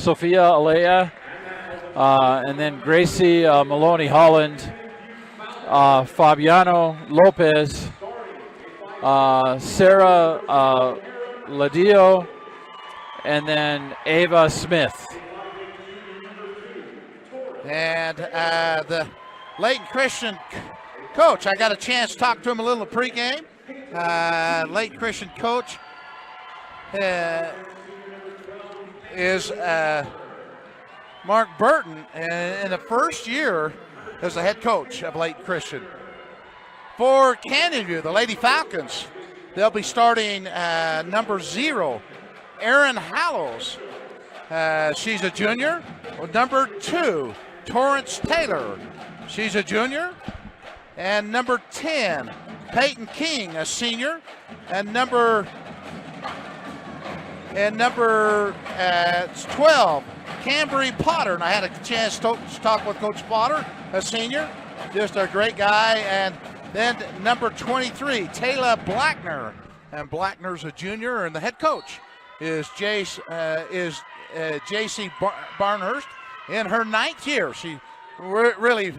Sophia Alea, and then Gracie Maloney Holland, Fabiano Lopez, Sarah Ladio, and then Ava Smith. And the Layton Christian coach, I got a chance to talk to him a little pregame. Layton Christian coach is Mark Burton, in the first year as the head coach of Layton Christian. For Canyon View, the Lady Falcons, they'll be starting number 0, Erin Hallows. She's a junior. Number 2, Torrance Taylor. She's a junior. And number 10, Peyton King, a senior. And number 12, Cambry Potter. And I had a chance to talk with Coach Potter, a senior. Just a great guy. And then number 23, Taylor Blackner. And Blackner's a junior, and the head coach is J.C. Barnhurst in her 9th year. She really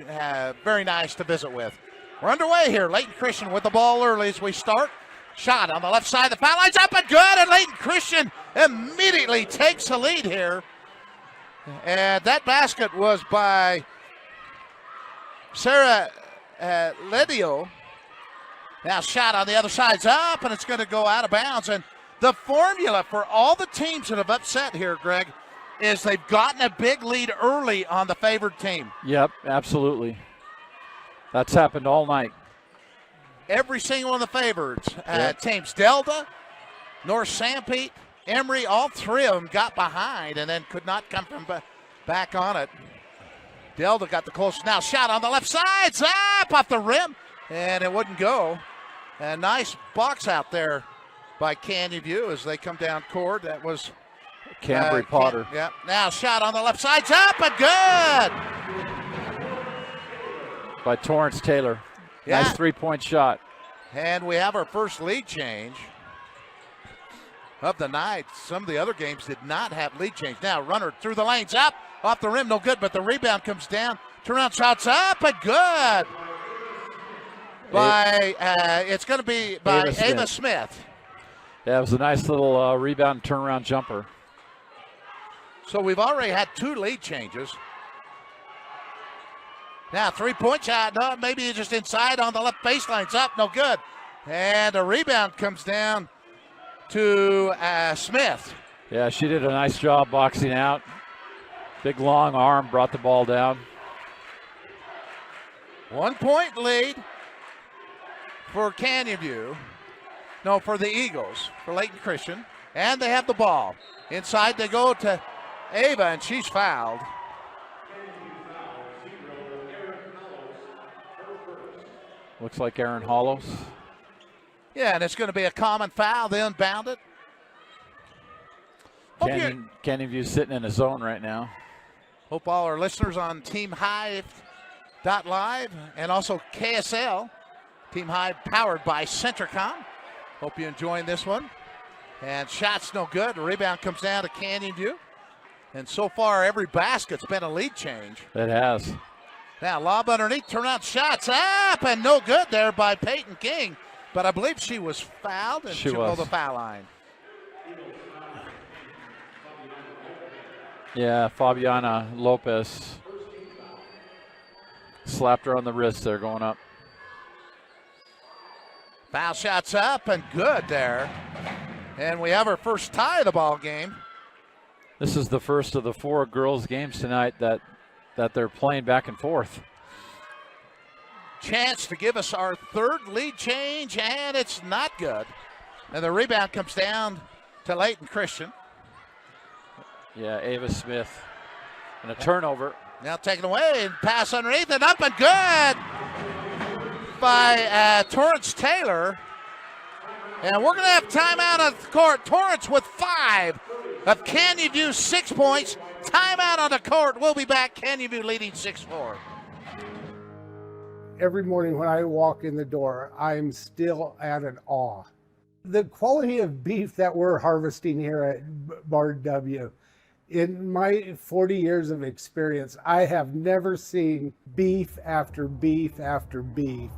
very nice to visit with. We're underway here. Layton Christian with the ball early as we start. Shot on the left side. The foul line's up and good, and Layton Christian immediately takes the lead here. And that basket was by Sarah Ledio. Now shot on the other side's up, and it's going to go out of bounds. And the formula for all the teams that have upset here, Greg, is they've gotten a big lead early on the favored team. Yep, absolutely. That's happened all night. Every single one of the favorites teams, Delta, North Sanpete, Emory, all 3 of them got behind and then could not come from back on it. Delta got the closest. Now shot on the left side, zap off the rim, and it wouldn't go. A nice box out there by Canyon View as they come down court. That was Cambry Potter. Yeah. Now shot on the left side's up and good. By Torrance Taylor. Yeah. Nice 3-point shot. And we have our first lead change of the night. Some of the other games did not have lead change. Now runner through the lanes, up, off the rim, no good, but the rebound comes down. Turnaround shots up and good. It's going to be by Ava Smith. Yeah, it was a nice little rebound turnaround jumper. So we've already had 2 lead changes. Now 3-point shot, no, maybe just inside on the left baseline. It's up, no good. And a rebound comes down to Smith. Yeah, she did a nice job boxing out. Big long arm brought the ball down. 1-point lead for Canyon View. No, for the Eagles, for Layton Christian. And they have the ball. Inside they go to Ava, and she's fouled. Looks like Erin Hollows. Yeah, and it's going to be a common foul. They unbound it. Canyon View's sitting in a zone right now. Hope all our listeners on Team Hive .live and also KSL. Team Hive powered by Centricom. Hope you're enjoying this one. And shot's no good. The rebound comes down to Canyon View. And so far, every basket's been a lead change. It has. Now, lob underneath, turnout shots up, and no good there by Peyton King. But I believe she was fouled, and she'll go to the foul line. Yeah, Fabiana Lopez slapped her on the wrist there going up. Foul shots up and good there. And we have our first tie of the ball game. This is the first of the 4 girls games tonight that they're playing back and forth. Chance to give us our 3rd lead change, and it's not good. And the rebound comes down to Layton Christian. Yeah, Ava Smith. And a turnover. Now taken away and pass underneath and up and good by Torrance Taylor. And we're going to have timeout on the court. Torrance with 5 of Canyon View, 6 points. Timeout on the court. We'll be back. Canyon View leading 6-4. Every morning when I walk in the door, I'm still at an awe. The quality of beef that we're harvesting here at Bar W In my 40 years of experience, I have never seen beef after beef after beef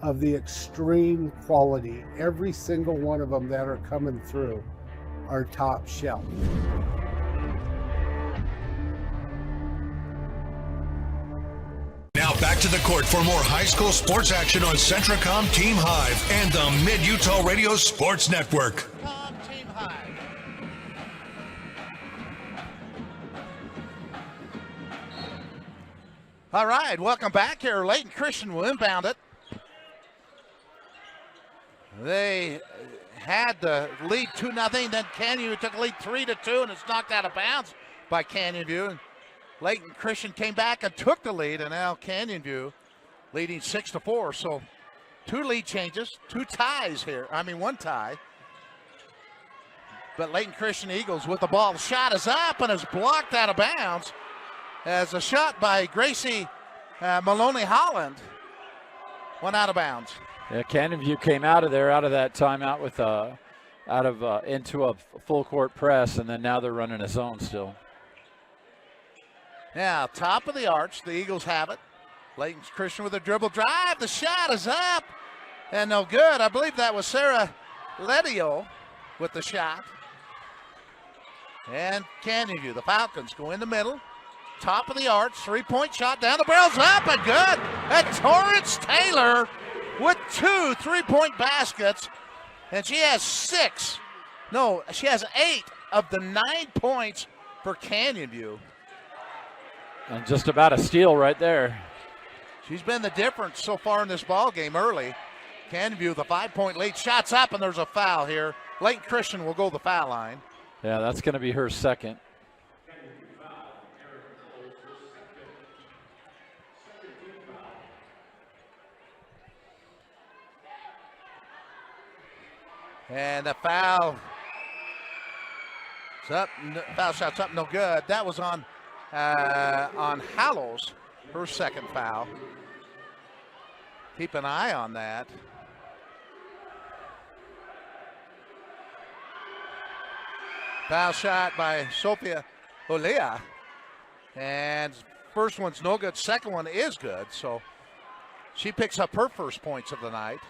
of the extreme quality. Every single one of them that are coming through are top shelf. Now back to the court for more high school sports action on Centracom Team Hive and the Mid-Utah Radio Sports Network. Team Hive. All right, welcome back here. Layton Christian will inbound it. They had the lead 2-0, then Canyon View took the lead 3-2, and it's knocked out of bounds by Canyon View. Layton Christian came back and took the lead, and now Canyon View leading 6-4. So 2 lead changes, 2 ties here. One tie. But Layton Christian Eagles with the ball. The shot is up and is blocked out of bounds as a shot by Gracie Maloney Holland went out of bounds. Yeah, Canyon View came out of there, out of that timeout with into a full court press, and then now they're running a zone still. Now, top of the arch, the Eagles have it. Layton Christian with a dribble drive. The shot is up and no good. I believe that was Sarah Ledio with the shot. And Canyon View, the Falcons go in the middle. Top of the arch, 3-point shot down the barrel's up and good. And Torrance Taylor with 2 3-point baskets. And she has 8 of the 9 points for Canyon View. And just about a steal right there. She's been the difference so far in this ball game early. Canyon View with a 5-point lead. Shots up, and there's a foul here. Layton Christian will go the foul line. Yeah, that's going to be her second. And the foul. It's up. Foul shot's up, no good. That was on Hallows, her second foul. Keep an eye on that. Foul shot by Sophia Olea. And first one's no good, second one is good. So she picks up her first points of the night.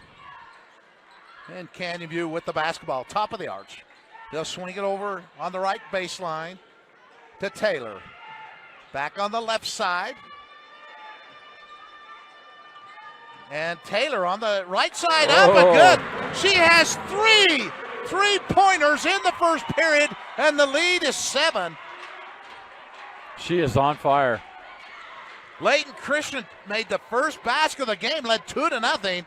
And Canyon View with the basketball, top of the arch. They'll swing it over on the right baseline to Taylor. Back on the left side. And Taylor on the right side, up and good. She has 3 3-pointers in the first period, and the lead is 7. She is on fire. Layton Christian made the first basket of the game, led 2-0.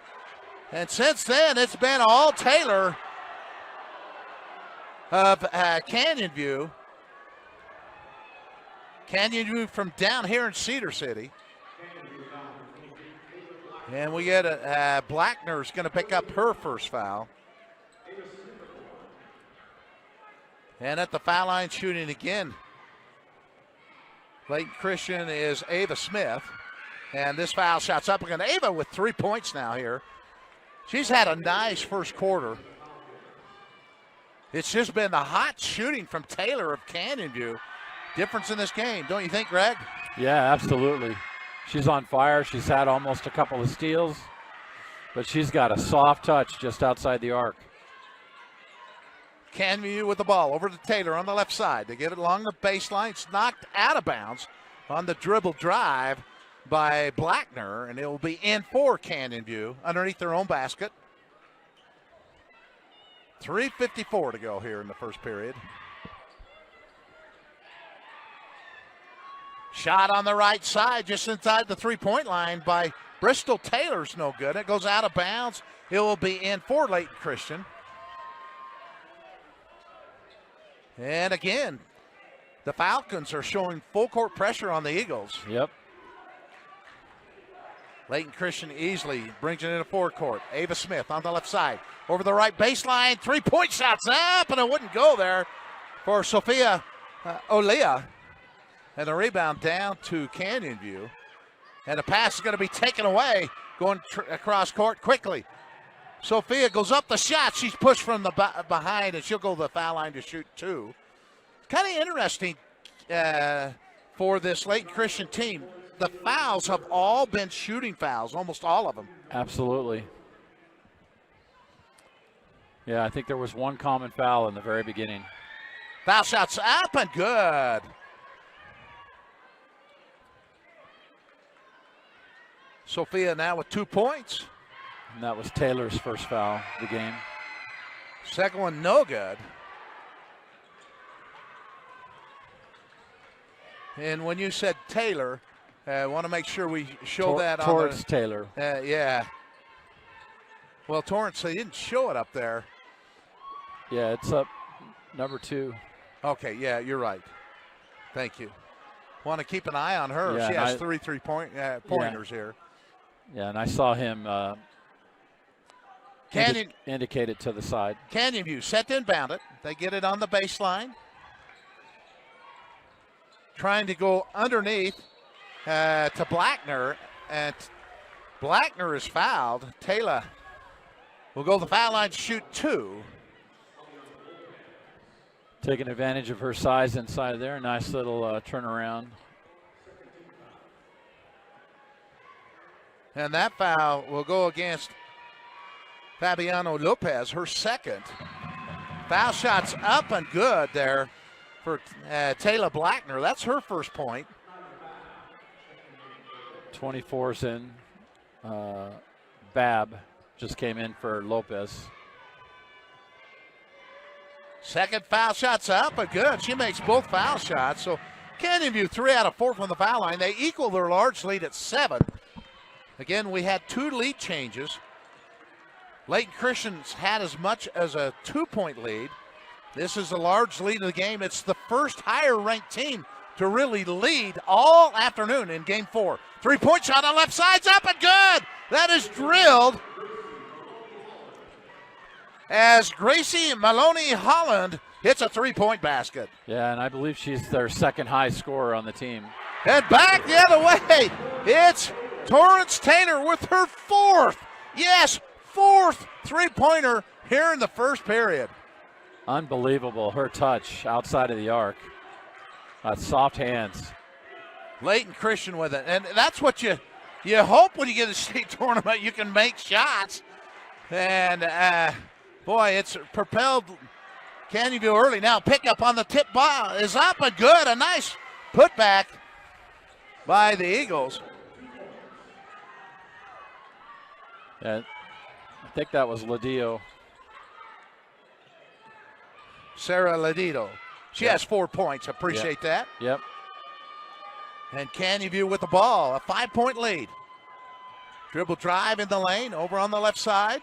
And since then, it's been all Taylor of Canyon View. Canyon View from down here in Cedar City. And we get Blackner's going to pick up her first foul. And at the foul line shooting again, Layton Christian is Ava Smith. And this foul shot's up again. Ava with 3 points now here. She's had a nice first quarter. It's just been the hot shooting from Taylor of Canyon View. Difference in this game, don't you think, Greg? Yeah, absolutely. She's on fire. She's had almost a couple of steals, but she's got a soft touch just outside the arc. Canyon View with the ball over to Taylor on the left side. They get it along the baseline. It's knocked out of bounds on the dribble drive by Blackner, and it will be in for Canyon View underneath their own basket. 3:54 to go here in the first period. Shot on the right side, just inside the three-point line by Bristol Taylor's no good. It goes out of bounds. It will be in for Layton Christian. And again, the Falcons are showing full court pressure on the Eagles. Yep. Layton Christian easily brings it into forecourt. Ava Smith on the left side. Over the right baseline, three-point shots up, and it wouldn't go there for Sophia Olea. And the rebound down to Canyon View. And the pass is going to be taken away, going across court quickly. Sophia goes up the shot. She's pushed from the behind, and she'll go to the foul line to shoot two. Kind of interesting. for this Layton Christian team. The fouls have all been shooting fouls, almost all of them. Absolutely. Yeah, I think there was one common foul in the very beginning. Foul shots up and good. Sophia now with 2 points. And that was Taylor's first foul of the game. Second one, no good. And when you said Taylor, I want to make sure we show that Torrance on Taylor. yeah. Well, Torrance, they didn't show it up there. Yeah, it's up number 2. Okay, yeah, you're right. Thank you. Want to keep an eye on her. Yeah, she has 3 pointers here. Yeah, and I saw him indicate it to the side. Canyon View set to inbound it. They get it on the baseline. Trying to go underneath to Blackner, and Blackner is fouled. Taylor will go to the foul line to shoot 2. Taking advantage of her size inside there. Nice little turnaround. And that foul will go against Fabiano Lopez, her second. Foul shots up and good there for Taylor Blackner. That's her first point. 24's in. Bab just came in for Lopez. Second foul shot's up and good. She makes both foul shots. So Canyon View 3 out of 4 from the foul line. They equal their large lead at 7. Again, we had 2 lead changes. Layton Christian's had as much as a 2-point lead. This is a large lead of the game. It's the first higher-ranked team to really lead all afternoon in Game 4. 3-point shot on left side's up and good. That is drilled as Gracie Maloney Holland hits a 3-point basket. Yeah, and I believe she's their second high scorer on the team. And back the other way, it's Torrance Taylor with her 4th. Yes, 4th 3-pointer here in the first period. Unbelievable, her touch outside of the arc. Soft hands. Layton Christian with it. And that's what you hope when you get a state tournament, you can make shots. And, boy, it's propelled Canyon View early. Now pickup on the tip ball is up and good. A nice putback by the Eagles. Yeah, I think that was Ladillo. Sarah Ladito. She has 4 points. Appreciate that. Yep. And Canyon View with the ball. A 5-point lead. Dribble drive in the lane. Over on the left side.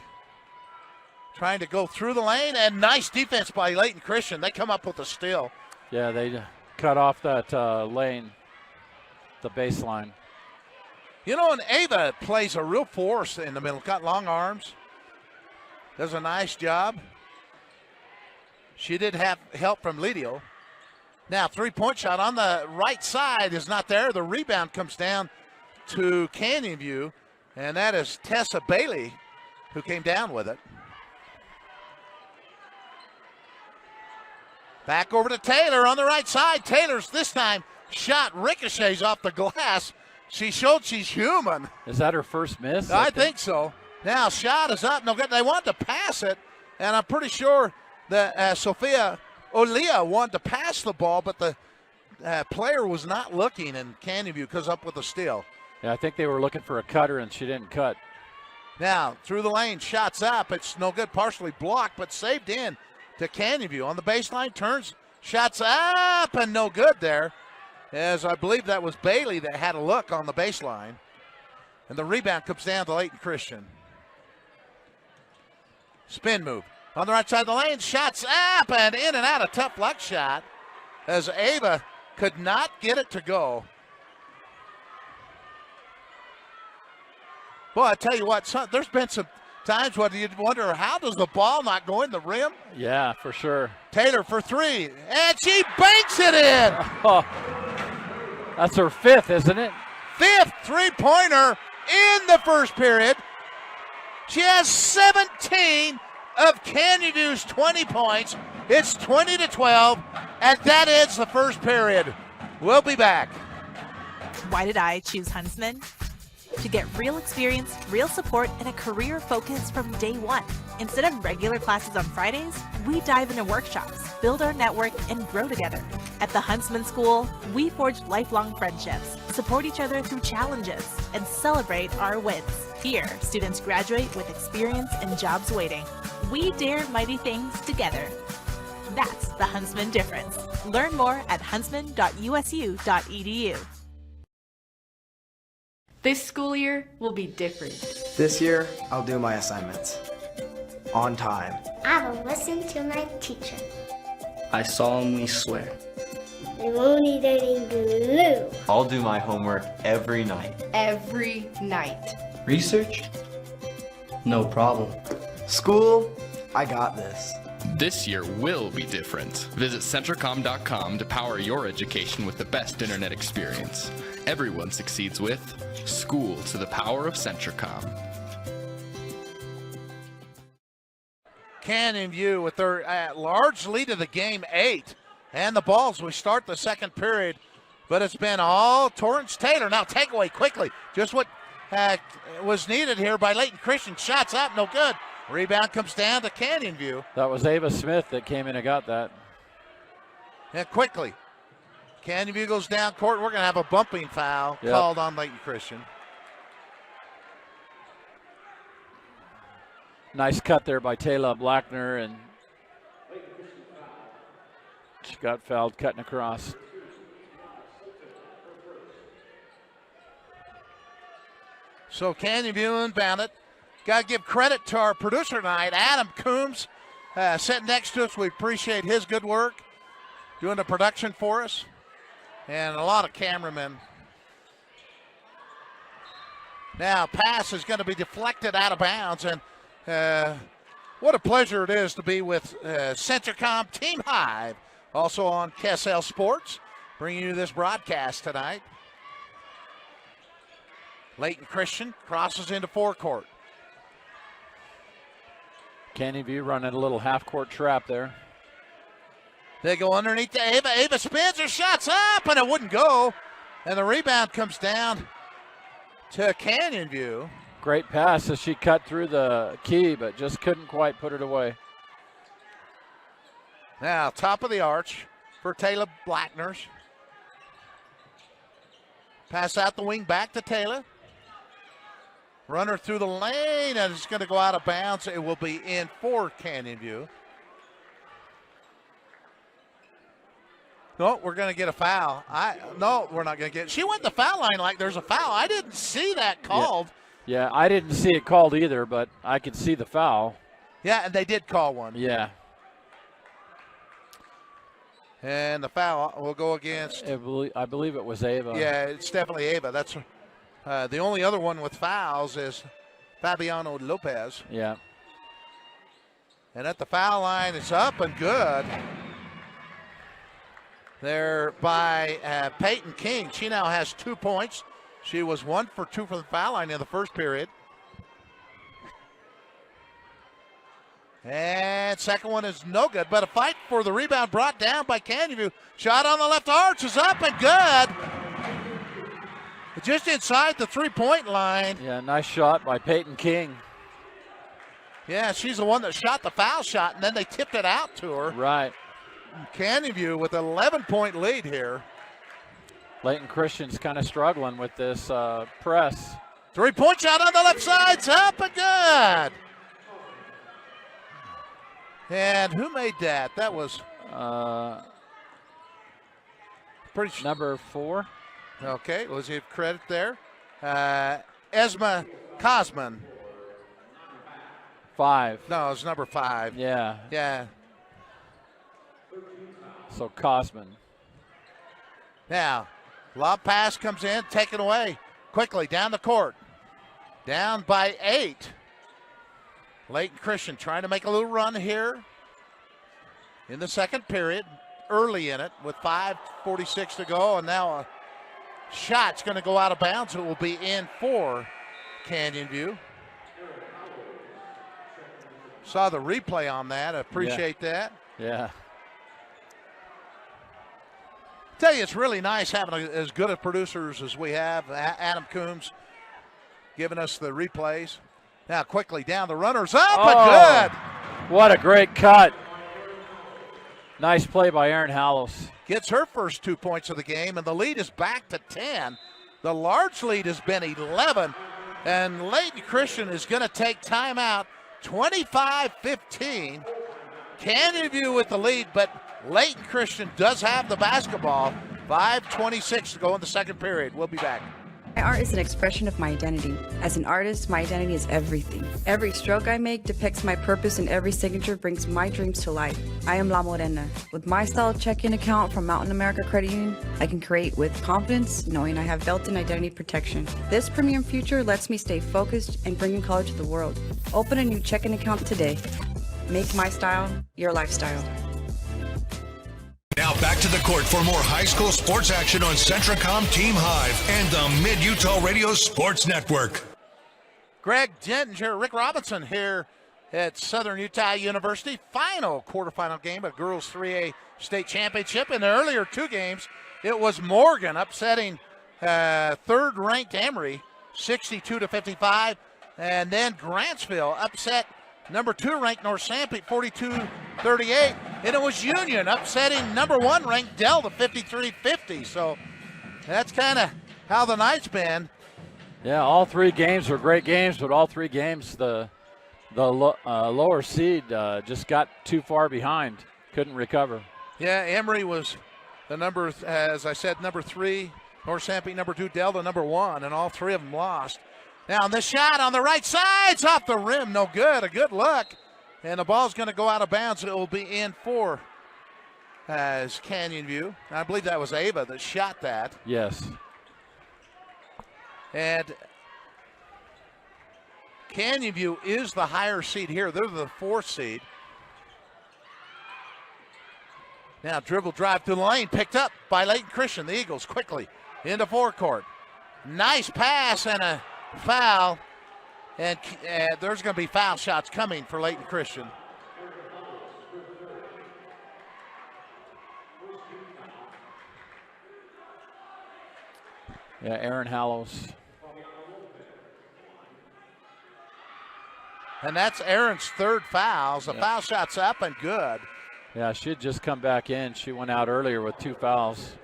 Trying to go through the lane. And nice defense by Layton Christian. They come up with a steal. Yeah, they cut off that lane, the baseline. You know, and Ava plays a real force in the middle. Got long arms. Does a nice job. She did have help from Lidio. Now, 3-point shot on the right side is not there. The rebound comes down to Canyon View, and that is Tessa Bailey who came down with it. Back over to Taylor on the right side. Taylor's this time shot ricochets off the glass. She showed she's human. Is that her first miss? I think so. Now, shot is up. No good. They want to pass it, and I'm pretty sure that Sophia Olia wanted to pass the ball, but the player was not looking, and Canyon View comes up with a steal. Yeah, I think they were looking for a cutter, and she didn't cut. Now, through the lane, shots up. It's no good, partially blocked, but saved in to Canyon View. On the baseline, turns, shots up, and no good there, as I believe that was Bailey that had a look on the baseline. And the rebound comes down to Layton Christian. Spin move. On the right side of the lane, shots up and in and out. A tough luck shot as Ava could not get it to go. Boy, I tell you what, there's been some times when you wonder, how does the ball not go in the rim? Yeah, for sure. Taylor for 3, and she banks it in. Oh, that's her 5th, isn't it? 5th 3-pointer in the first period. She has 17 of Canyon View's 20 points. It's 20-12, and that ends the first period. We'll be back. Why did I choose Huntsman? To get real experience, real support, and a career focus from day one. Instead of regular classes on Fridays, we dive into workshops, build our network, and grow together. At the Huntsman School, we forge lifelong friendships, support each other through challenges, and celebrate our wins. Here, students graduate with experience and jobs waiting. We dare mighty things together. That's the Huntsman difference. Learn more at huntsman.usu.edu. This school year will be different. This year, I'll do my assignments on time. I will listen to my teacher. I solemnly swear. I won't eat any glue. I'll do my homework every night. Every night. Research? No problem. School, I got this. This year will be different. Visit Centricom.com to power your education with the best internet experience. Everyone succeeds with School to the Power of Centricom. Canyon View with their large lead of the game, 8. And the balls, we start the second period, but it's been all Torrance Taylor. Now takeaway quickly. Just what was needed here by Layton Christian. Shots up, no good. Rebound comes down to Canyon View. That was Ava Smith that came in and got that. And quickly, Canyon View goes down court. We're going to have a bumping foul called on Layton Christian. Nice cut there by Taylor Blackner, and she got fouled cutting across. So Canyon View inbound it. Got to give credit to our producer tonight, Adam Coombs, sitting next to us. We appreciate his good work doing the production for us, and a lot of cameramen. Now pass is going to be deflected out of bounds, and what a pleasure it is to be with Centricom Team Hive, also on KSL Sports, bringing you this broadcast tonight. Layton Christian crosses into forecourt. Canyon View running a little half-court trap there. They go underneath to Ava. Ava spins her shots up, and it wouldn't go. And the rebound comes down to Canyon View. Great pass as she cut through the key, but just couldn't quite put it away. Now, top of the arch for Taylor Blackners. Pass out the wing back to Taylor. Runner through the lane, and it's going to go out of bounds. It will be in for Canyon View. No, we're going to get a foul. No, we're not going to get. She went the foul line like there's a foul. I didn't see that called. Yeah, I didn't see it called either, but I could see the foul. Yeah, and they did call one. Yeah. And the foul will go against. I believe it was Ava. Yeah, it's definitely Ava. That's the only other one with fouls is Fabiano Lopez. Yeah. And at the foul line, it's up and good. There by Peyton King. She now has 2 points. She was 1 for 2 from the foul line in the first period. And second one is no good, but a fight for the rebound brought down by Canyon View. Shot on the left arch is up and good. Just inside the three-point line. Yeah, nice shot by Peyton King. Yeah, she's the one that shot the foul shot, and then they tipped it out to her. Right. Canyon View with an 11-point lead here. Layton Christian's kind of struggling with this press. Three-point shot on the left side. It's up and good. And who made that? That was pretty number 4. Okay, let's give credit there. Esma Cosman. 5. No, it's number 5. Yeah. Yeah. So Cosman. Now, lob pass comes in, taken away quickly down the court. Down by 8. Layton Christian trying to make a little run here in the second period, early in it with 5:46 to go, and now a shot's going to go out of bounds. It will be in for Canyon View. Saw the replay on that. I appreciate that. Yeah. tell you, it's really nice having as good of producers as we have. Adam Coombs giving us the replays. Now quickly down, the runner's up, but good. What a great cut. Nice play by Erin Hallows. Gets her first 2 points of the game, and the lead is back to 10. The large lead has been 11, and Layton Christian is going to take timeout. 25-15. Canyon View with the lead, but Layton Christian does have the basketball. 5:26 to go in the second period. We'll be back. My art is an expression of my identity. As an artist, my identity is everything. Every stroke I make depicts my purpose, and every signature brings my dreams to life. I am La Morena. With my style checking account from Mountain America Credit Union, I can create with confidence, knowing I have built-in identity protection. This premium future lets me stay focused and bringing color to the world. Open a new checking account today. Make my style your lifestyle. Now back to the court for more high school sports action on Centracom Team Hive and the Mid-Utah Radio Sports Network. Greg Denninger, Rick Robinson here at Southern Utah University. Final quarterfinal game of girls 3A state championship. In the earlier two games, it was Morgan upsetting third-ranked Emory 62-55, and then Grantsville upset number 2 ranked North Sanpete 42-38, and it was Union upsetting number 1 ranked Delta 53-50. So that's kind of how the night's been. Yeah, all three games were great games, but all three games the lower seed just got too far behind, couldn't recover. Yeah, Emory was the number, as I said, number 3, North Sanpete number 2, Delta number 1, and all three of them lost. Now the shot on the right side's off the rim, no good. A good look, and the ball's going to go out of bounds. It will be in for as Canyon View. I believe that was Ava that shot that. Yes. And Canyon View is the higher seed here. They're the 4th seed. Now dribble drive to the lane, picked up by Layton Christian. The Eagles quickly into forecourt. Nice pass and a foul, and there's going to be foul shots coming for Layton Christian. Yeah, Erin Hallows. And that's Erin's third foul. The foul shot's up and good. Yeah, she had just come back in. She went out earlier with 2 fouls.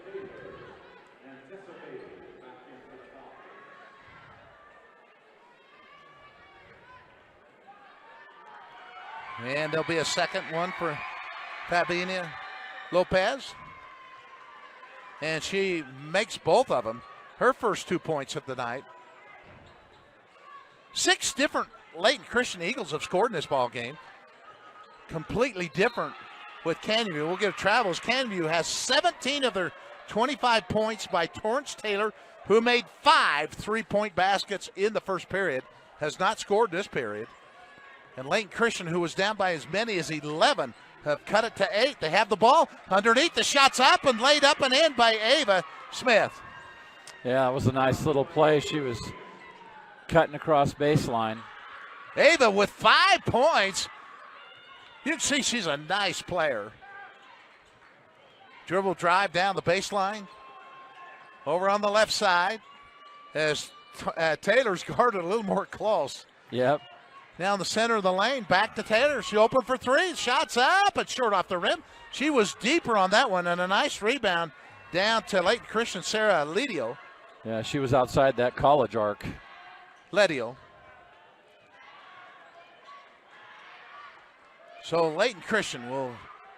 And there'll be a second one for Fabinia Lopez. And she makes both of them. Her first 2 points of the night. 6 different Layton Christian Eagles have scored in this ball game. Completely different with Canyon View. We'll give travels. Canyon View has 17 of their 25 points by Torrance Taylor, who made 5 3-point baskets in the first period. Has not scored this period. And Layton Christian, who was down by as many as 11, have cut it to 8. They have the ball underneath. The shot's up and laid up and in by Ava Smith. Yeah, it was a nice little play. She was cutting across baseline. Ava with 5 points. You can see she's a nice player. Dribble drive down the baseline. Over on the left side as Taylor's guarded a little more close. Yep. Now in the center of the lane, back to Taylor. She opened for 3. Shots up and short off the rim. She was deeper on that one, and a nice rebound down to Layton Christian, Sarah Ledio. Yeah, she was outside that college arc. Ledio. So Layton Christian will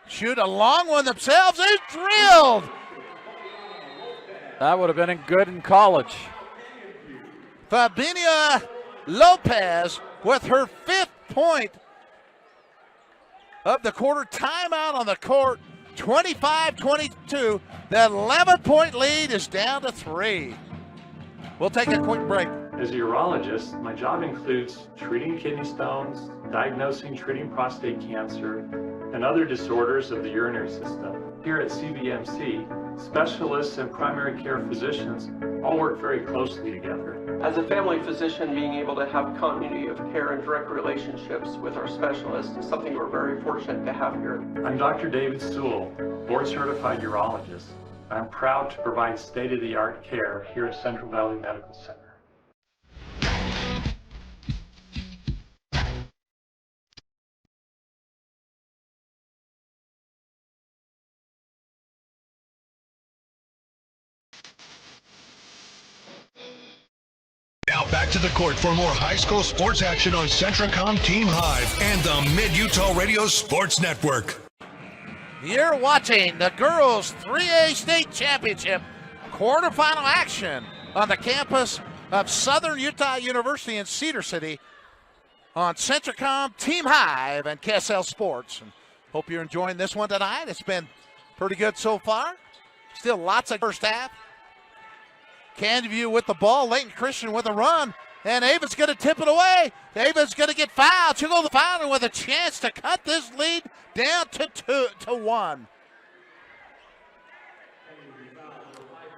shoot a long one themselves. It's drilled. That would have been good in college. Fabinia Lopez with her 5th point of the quarter. Timeout on the court. 25-22. The 11-point lead is down to 3. We'll take a quick break. As a urologist, my job includes treating kidney stones, diagnosing, treating prostate cancer, and other disorders of the urinary system. Here at CVMC, specialists and primary care physicians all work very closely together. As a family physician, being able to have continuity of care and direct relationships with our specialists is something we're very fortunate to have here. I'm Dr. David Sewell, board-certified urologist. I'm proud to provide state-of-the-art care here at Central Valley Medical Center. Now back to the court for more high school sports action on Centracom Team Hive and the Mid-Utah Radio Sports Network. You're watching the girls 3A state championship quarterfinal action on the campus of Southern Utah University in Cedar City on Centracom Team Hive and KSL Sports. And hope you're enjoying this one tonight. It's been pretty good so far. Still lots of first half. Canyon View with the ball. Layton Christian with a run. And Ava's going to tip it away. Ava's going to get fouled. She'll go to the foul with a chance to cut this lead down to 1.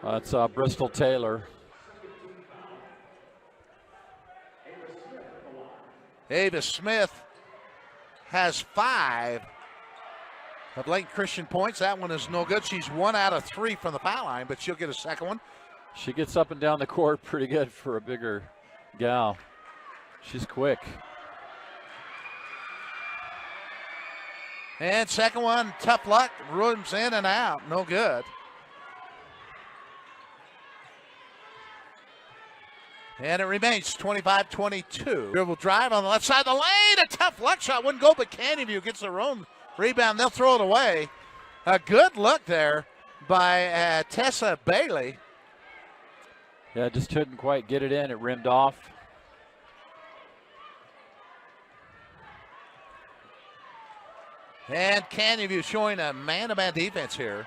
That's Bristol Taylor. Ava Smith has 5 of Layton Christian points. That one is no good. She's 1 out of 3 from the foul line, but she'll get a second one. She gets up and down the court pretty good for a bigger gal. She's quick. And second one, tough luck. Runs in and out. No good. And it remains 25-22. Dribble drive on the left side of the lane. A tough luck shot. Wouldn't go, but Canyon View gets their own rebound. They'll throw it away. A good look there by Tessa Bailey. Yeah, just couldn't quite get it in. It rimmed off. And Canyon View showing a man-to-man defense here.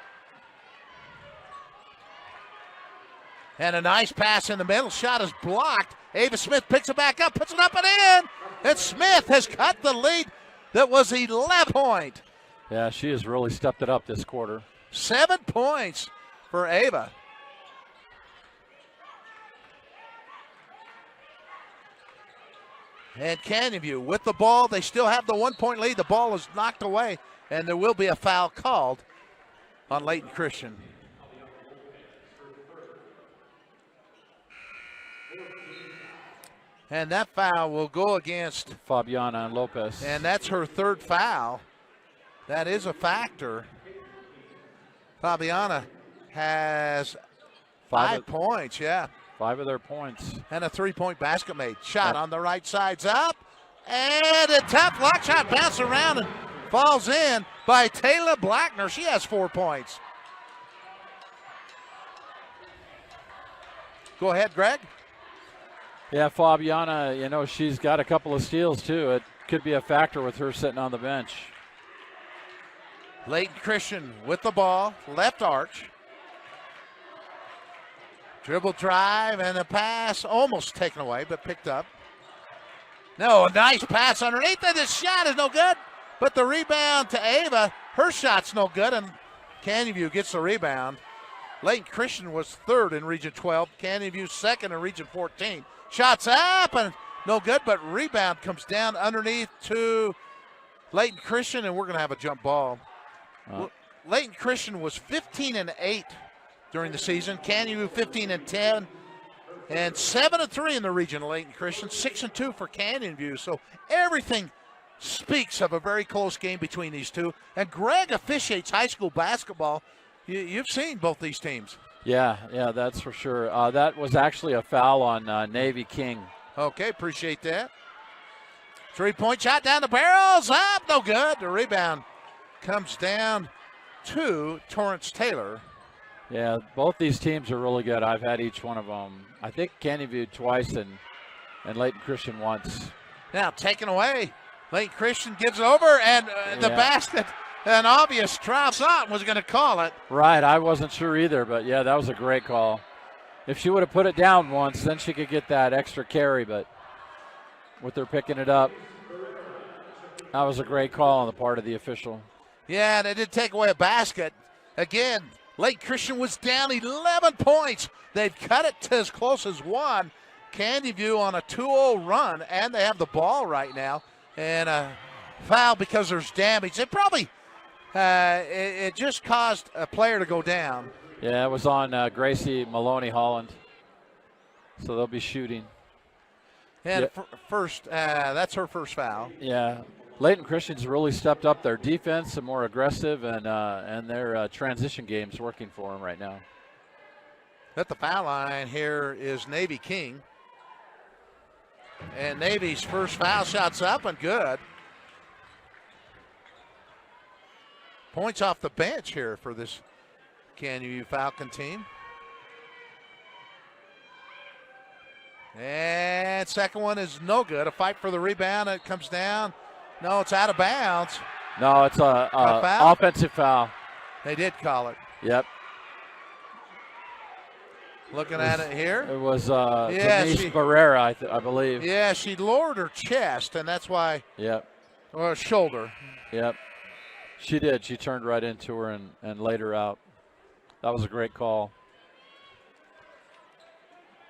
And a nice pass in the middle. Shot is blocked. Ava Smith picks it back up, puts it up and in. And Smith has cut the lead that was 11 points. Yeah, she has really stepped it up this quarter. 7 points for Ava. And Canyon View with the ball. They still have the 1 point lead. The ball is knocked away, and there will be a foul called on Layton Christian. And that foul will go against Fabiana Lopez. And that's her 3rd foul. That is a factor. Fabiana has 5 points, yeah. 5 of their points. And a 3-point basket made. Shot on the right side's up. And a tough block shot bounces around and falls in by Taylor Blackner. She has 4 points. Go ahead, Greg. Yeah, Fabiana, you know, she's got a couple of steals too. It could be a factor with her sitting on the bench. Layton Christian with the ball, left arch. Dribble drive and a pass almost taken away, but picked up. No, a nice pass underneath, and the shot is no good. But the rebound to Ava, her shot's no good, and Canyon View gets the rebound. Layton Christian was 3rd in Region 12. Canyon View 2nd in Region 14. Shots up and no good, but rebound comes down underneath to Layton Christian, and we're going to have a jump ball. Layton Christian was 15-8 during the season. Canyon View 15-10, and 7-3 in the region. Layton Christian 6-2 for Canyon View. So everything speaks of a very close game between these two. And Greg officiates high school basketball. You've seen both these teams. Yeah, that's for sure. That was actually a foul on Navy King. Okay, appreciate that. 3-point shot down the barrels, up, no good. The rebound comes down to Torrance Taylor. Yeah, both these teams are really good. I've had each one of them. I think Canyon View twice and Layton Christian once. Now taken away. Layton Christian gives it over, and the basket. An obvious trial shot was going to call it. Right, I wasn't sure either, but yeah, that was a great call. If she would have put it down once, then she could get that extra carry, but with her picking it up, that was a great call on the part of the official. Yeah, and they did take away a basket. Again, Layton Christian was down 11 points. They've cut it to as close as 1. Canyon View on a 2-0 run, and they have the ball right now. And a foul because there's damage. It probably it just caused a player to go down. Yeah, it was on Gracie Maloney Holland. So they'll be shooting. And that's her first foul. Yeah. Layton Christian's really stepped up their defense and more aggressive, and their transition game's working for them right now. At the foul line here is Navy King. And Navy's first foul shot's up and good. Points off the bench here for this Canyon View Falcon team. And second one is no good. A fight for the rebound. It comes down. No, it's out of bounds. No, it's a foul? offensive foul. They did call it. Yep. Looking at it here. It was Denise Barrera, I believe. Yeah, she lowered her chest, and that's why. Yep. Or shoulder. Yep. She did. She turned right into her and laid her out. That was a great call.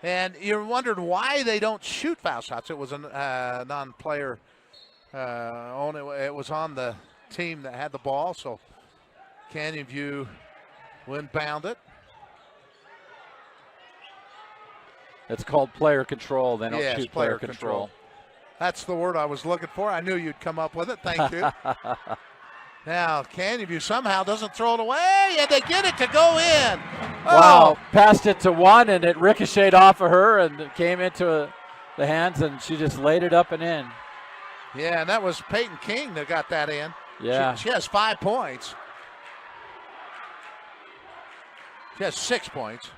And you wondered why they don't shoot foul shots. It was a non-player. It was on the team that had the ball, so Canyon View will inbound it. It's called player control. They don't yes, shoot player control. That's the word I was looking for. I knew you'd come up with it. Thank you. Now, Canyon View somehow doesn't throw it away, and they get it to go in. Wow, passed it to one, and it ricocheted off of her and it came into the hands, and she just laid it up and in. Yeah, and that was Peyton King that got that in. Yeah. She has 5 points. She has 6 points.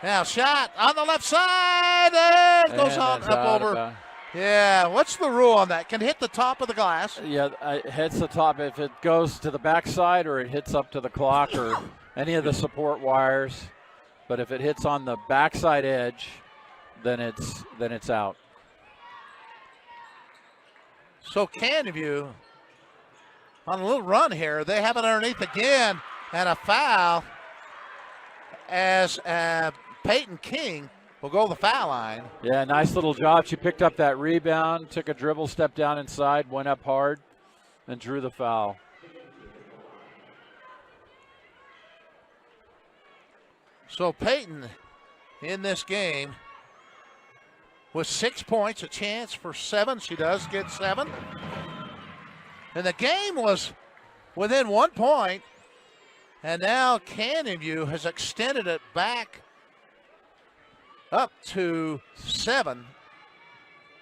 Now, shot on the left side, and goes on up over. Yeah, what's the rule on that? Can it hit the top of the glass? Yeah, it hits the top. If it goes to the backside or it hits up to the clock or any of the support wires, but if it hits on the backside edge, then it's out. So Canyon View on a little run here. They have it underneath again, and a foul as Peyton King will go to the foul line. Yeah, nice little job. She picked up that rebound, took a dribble, stepped down inside, went up hard, and drew the foul. So Peyton in this game with 6 points, a chance for 7. She does get 7. And the game was within 1 point. And now Canyon View has extended it back up to 7.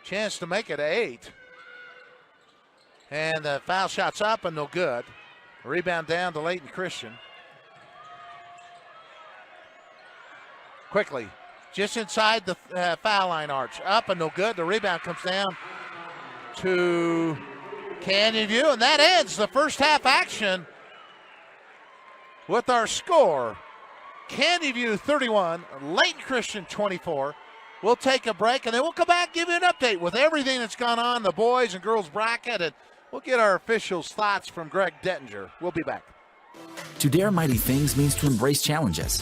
Chance to make it 8. And the foul shot's up and no good. Rebound down to Layton Christian. Quickly, just inside the foul line arch. Up and no good. The rebound comes down to Canyon View. And that ends the first half action with our score. Canyon View 31, Layton Christian 24. We'll take a break, and then we'll come back and give you an update with everything that's gone on, the boys and girls bracket, and we'll get our officials' thoughts from Greg Dettinger. We'll be back. To dare mighty things means to embrace challenges.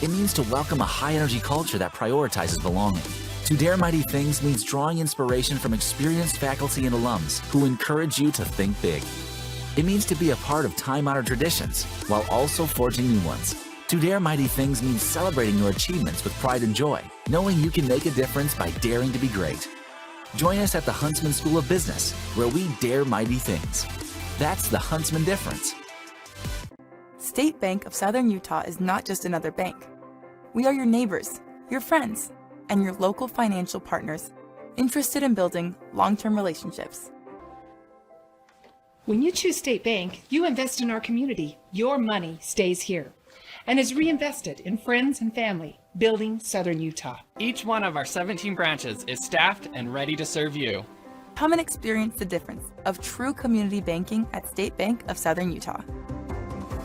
It means to welcome a high-energy culture that prioritizes belonging. To dare mighty things means drawing inspiration from experienced faculty and alums who encourage you to think big. It means to be a part of time-honored traditions while also forging new ones. To dare mighty things means celebrating your achievements with pride and joy, knowing you can make a difference by daring to be great. Join us at the Huntsman School of Business, where we dare mighty things. That's the Huntsman difference. State Bank of Southern Utah is not just another bank. We are your neighbors, your friends, and your local financial partners, interested in building long-term relationships. When you choose State Bank, you invest in our community. Your money stays here and is reinvested in friends and family, building Southern Utah. Each one of our 17 branches is staffed and ready to serve you. Come and experience the difference of true community banking at State Bank of Southern Utah.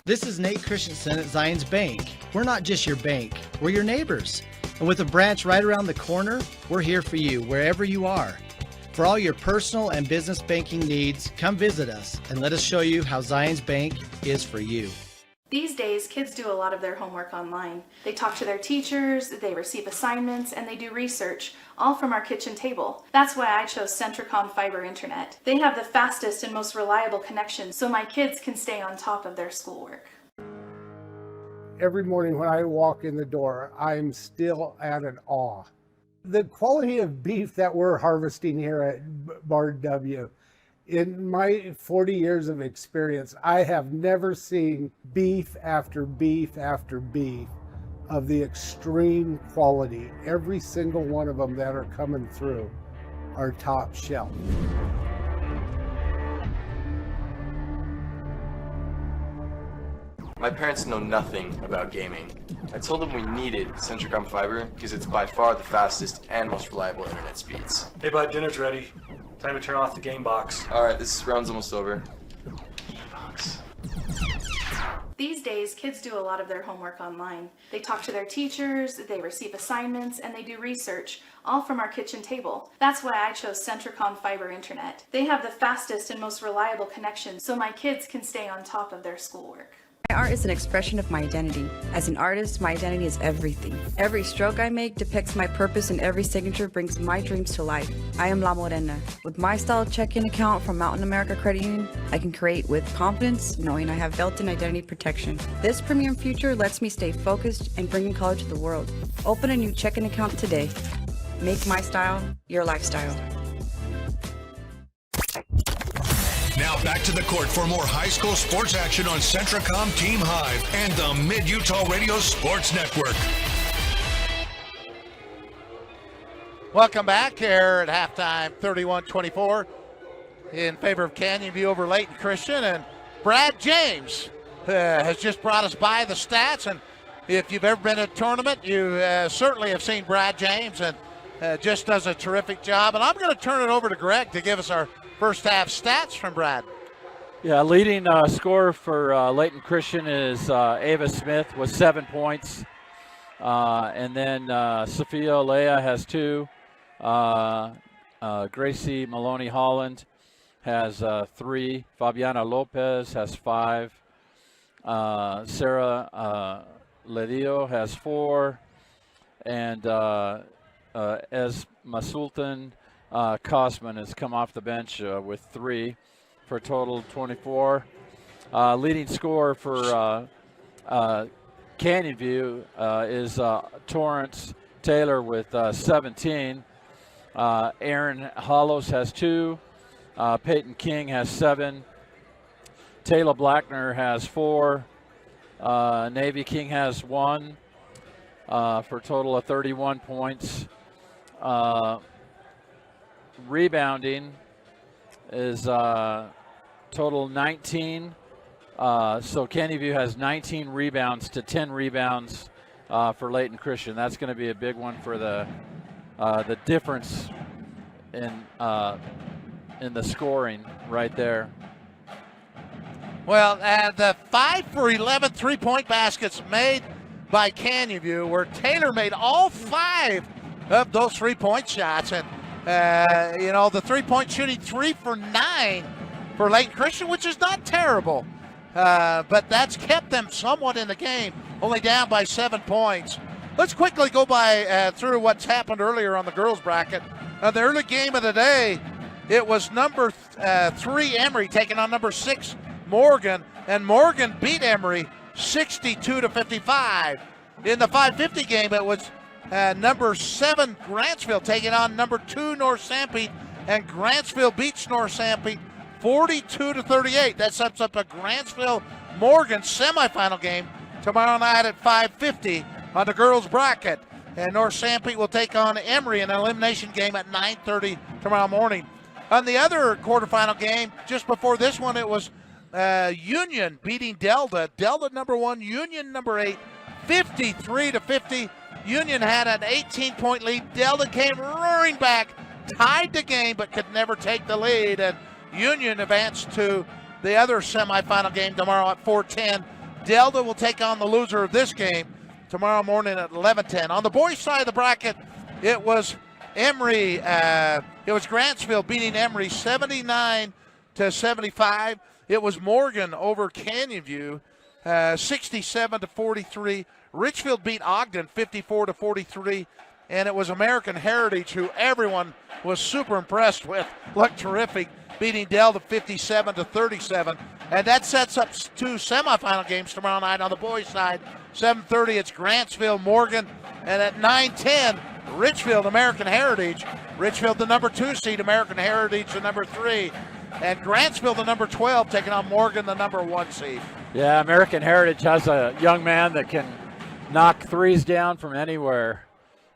This is Nate Christensen at Zions Bank. We're not just your bank, we're your neighbors. And with a branch right around the corner, we're here for you wherever you are. For all your personal and business banking needs, come visit us and let us show you how Zions Bank is for you. These days, kids do a lot of their homework online. They talk to their teachers, they receive assignments, and they do research, all from our kitchen table. That's why I chose Centricom Fiber Internet. They have the fastest and most reliable connection, so my kids can stay on top of their schoolwork. every morning when I walk in the door, I'm still at an awe. The quality of beef that we're harvesting here at Bar W, in my 40 years of experience, I have never seen beef after beef after beef of the extreme quality. Every single one of them that are coming through are top shelf. My parents know nothing about gaming. I told them we needed Centricom Fiber because it's by far the fastest and most reliable internet speeds. Hey bud, dinner's ready. Time to turn off the game box. Alright, this round's almost over. These days, kids do a lot of their homework online. They talk to their teachers, they receive assignments, and they do research, all from our kitchen table. That's why I chose Centricom Fiber Internet. They have the fastest and most reliable connection, so my kids can stay on top of their schoolwork. My art is an expression of my identity. As an artist, my identity is everything. Every stroke I make depicts my purpose and every signature brings my dreams to life. I am La Morena. With my style check-in account from Mountain America Credit Union, I can create with confidence, knowing I have built-in identity protection. This premium future lets me stay focused and bring color to the world. Open a new checking account today. Make my style your lifestyle. Now back to the court for more high school sports action on Centricom Team Hive and the Mid-Utah Radio Sports Network. Welcome back here at halftime, 31-24 in favor of Canyon View over Layton Christian. And Brad James has just brought us by the stats. And if you've ever been to a tournament, you certainly have seen Brad James, and just does a terrific job. And I'm going to turn it over to Greg to give us our first half stats from Brad. Yeah, leading scorer for Layton Christian is Ava Smith with 7 points. And then Sophia Leah has 2. Gracie Maloney Holland has 3. Fabiana Lopez has 5. Sarah Ledillo has 4. And Esma Sultan Kosman has come off the bench with 3 for a total of 24. Leading scorer for Canyon View is Torrance Taylor with 17. Aaron Hollows has 2. Peyton King has 7. Taylor Blackner has 4. Navy King has 1 for a total of 31 points. Rebounding is total 19. So Canyon View has 19 rebounds to 10 rebounds for Layton Christian. That's going to be a big one for the difference in the scoring right there. Well, the 5 for 11 three-point baskets made by Canyon View, where Taylor made all 5 of those three-point shots. And the three-point shooting 3 for 9 for Layton Christian, which is not terrible. But that's kept them somewhat in the game, only down by 7 points. Let's quickly go through what's happened earlier on the girls' bracket. The early game of the day, it was number 3 Emory taking on number 6 Morgan, and Morgan beat Emory 62-55. In the 5:50 game, it was number 7 Grantsville taking on number 2 North Sanpete, and Grantsville beats North Sanpete 42-38. That sets up a Grantsville-Morgan semifinal game tomorrow night at 5:50 on the girls' bracket. And North Sanpete will take on Emory in an elimination game at 9:30 tomorrow morning. On the other quarterfinal game, just before this one, it was Union beating Delta. Delta number 1, Union number 8, 53-50. Union had an 18-point lead. Delta came roaring back, tied the game, but could never take the lead. And Union advanced to the other semifinal game tomorrow at 4:10. Delta will take on the loser of this game tomorrow morning at 11:10. On the boys' side of the bracket, it was Emory. It was Grantsville beating Emory 79-75. It was Morgan over Canyon View 67-43. Richfield beat Ogden 54-43. And it was American Heritage, who everyone was super impressed with, looked terrific, beating Delta 57-37. And that sets up two semifinal games tomorrow night on the boys' side. 7:30, it's Grantsville, Morgan. And at 9:10, Richfield, American Heritage. Richfield, the number 2 seed, American Heritage, the number 3. And Grantsville, the number 12, taking on Morgan, the number 1 seed. Yeah, American Heritage has a young man that can knock threes down from anywhere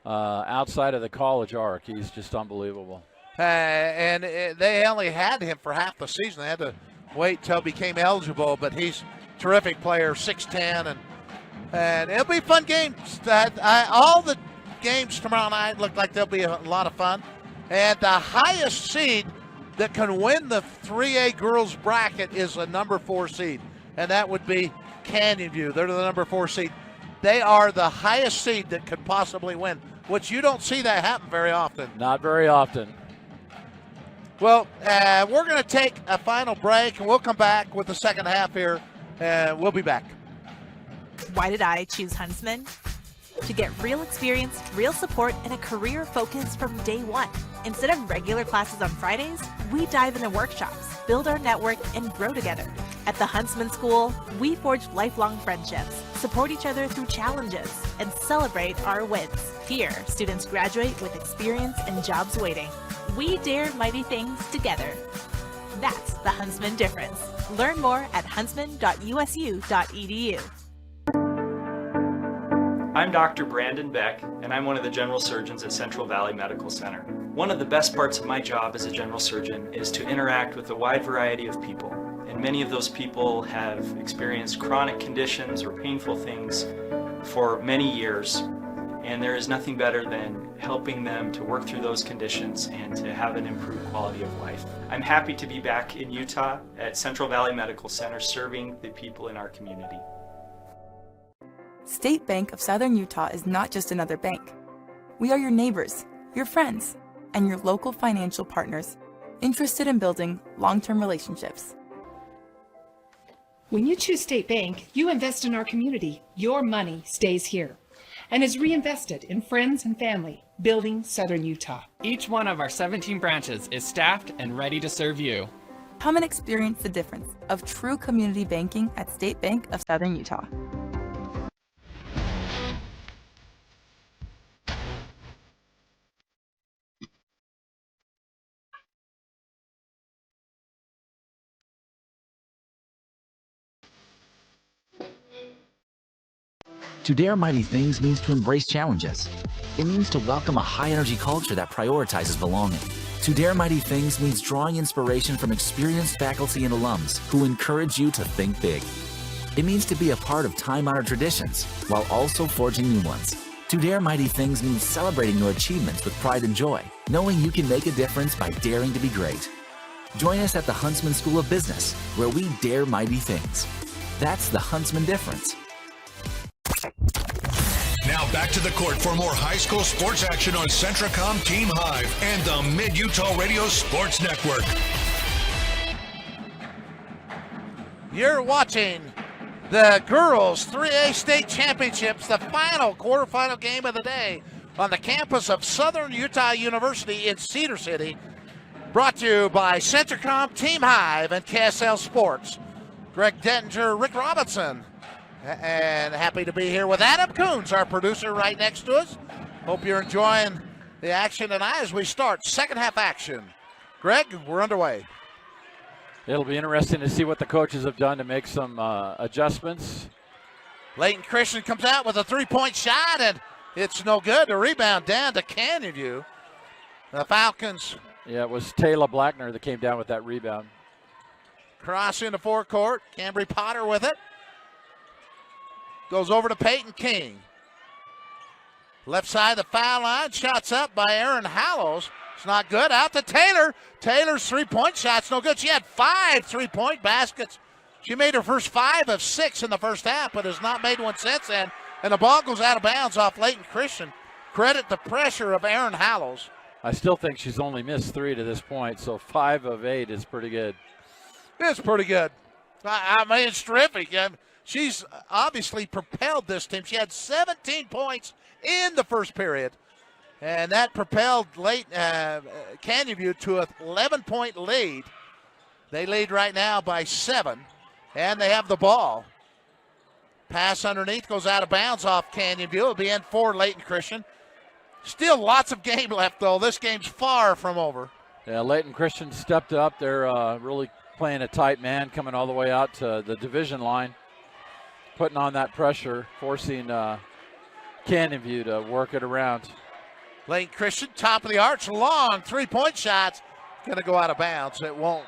outside of the college arc. He's just unbelievable. And they only had him for half the season. They had to wait till he became eligible, but he's a terrific player, 6'10", and it'll be fun games. All the games tomorrow night look like they'll be a lot of fun. And the highest seed that can win the 3A girls bracket is a number 4 seed, and that would be Canyon View. They're the number 4 seed. They are the highest seed that could possibly win, which you don't see that happen very often. Not very often. Well, we're going to take a final break, and we'll come back with the second half here, and we'll be back. Why did I choose Huntsman? To get real experience, real support, and a career focus from day one. Instead of regular classes on Fridays, we dive into workshops, build our network, and grow together. At the Huntsman School, we forge lifelong friendships, support each other through challenges, and celebrate our wins. Here, students graduate with experience and jobs waiting. We dare mighty things together. That's the Huntsman difference. Learn more at huntsman.usu.edu. I'm Dr. Brandon Beck, and I'm one of the general surgeons at Central Valley Medical Center. One of the best parts of my job as a general surgeon is to interact with a wide variety of people. And many of those people have experienced chronic conditions or painful things for many years. And there is nothing better than helping them to work through those conditions and to have an improved quality of life. I'm happy to be back in Utah at Central Valley Medical Center serving the people in our community. State Bank of Southern Utah is not just another bank. We are your neighbors, your friends, and your local financial partners, interested in building long-term relationships. When you choose State Bank, you invest in our community. Your money stays here and is reinvested in friends and family, building Southern Utah. Each one of our 17 branches is staffed and ready to serve you. Come and experience the difference of true community banking at State Bank of Southern Utah. To dare mighty things means to embrace challenges. It means to welcome a high-energy culture that prioritizes belonging. To dare mighty things means drawing inspiration from experienced faculty and alums who encourage you to think big. It means to be a part of time-honored traditions while also forging new ones. To dare mighty things means celebrating your achievements with pride and joy, knowing you can make a difference by daring to be great. Join us at the Huntsman School of Business, where we dare mighty things. That's the Huntsman difference. Now back to the court for more high school sports action on Centracom Team Hive and the Mid-Utah Radio Sports Network. You're watching the girls 3A state championships, the final quarterfinal game of the day on the campus of Southern Utah University in Cedar City. Brought to you by Centracom Team Hive and KSL Sports. Greg Dettinger, Rick Robinson. And happy to be here with Adam Coons, our producer, right next to us. Hope you're enjoying the action tonight as we start second half action. Greg, we're underway. It'll be interesting to see what the coaches have done to make some adjustments. Layton Christian comes out with a three-point shot, and it's no good. The rebound down to Canyon View. The Falcons. Yeah, it was Taylor Blackner that came down with that rebound. Cross into forecourt. Cambry Potter with it. Goes over to Peyton King. Left side of the foul line. Shots up by Aaron Hallows. It's not good. Out to Taylor. Taylor's three-point shot's no good. She had 5 three-point baskets. She made her first 5 of 6 in the first half, but has not made one since then. And the ball goes out of bounds off Layton Christian. Credit the pressure of Aaron Hallows. I still think she's only missed 3 to this point, so 5 of 8 is pretty good. It's pretty good. I mean, it's terrific. She's obviously propelled this team. She had 17 points in the first period, and that propelled Canyon View to an 11-point lead. They lead right now by 7. And they have the ball. Pass underneath, goes out of bounds off Canyon View. It'll be in for Layton Christian. Still lots of game left, though. This game's far from over. Yeah, Layton Christian stepped up. They're really playing a tight man, coming all the way out to the division line, putting on that pressure, forcing Canyon View to work it around. Layton Christian, top of the arch, long three-point shots. Going to go out of bounds. It won't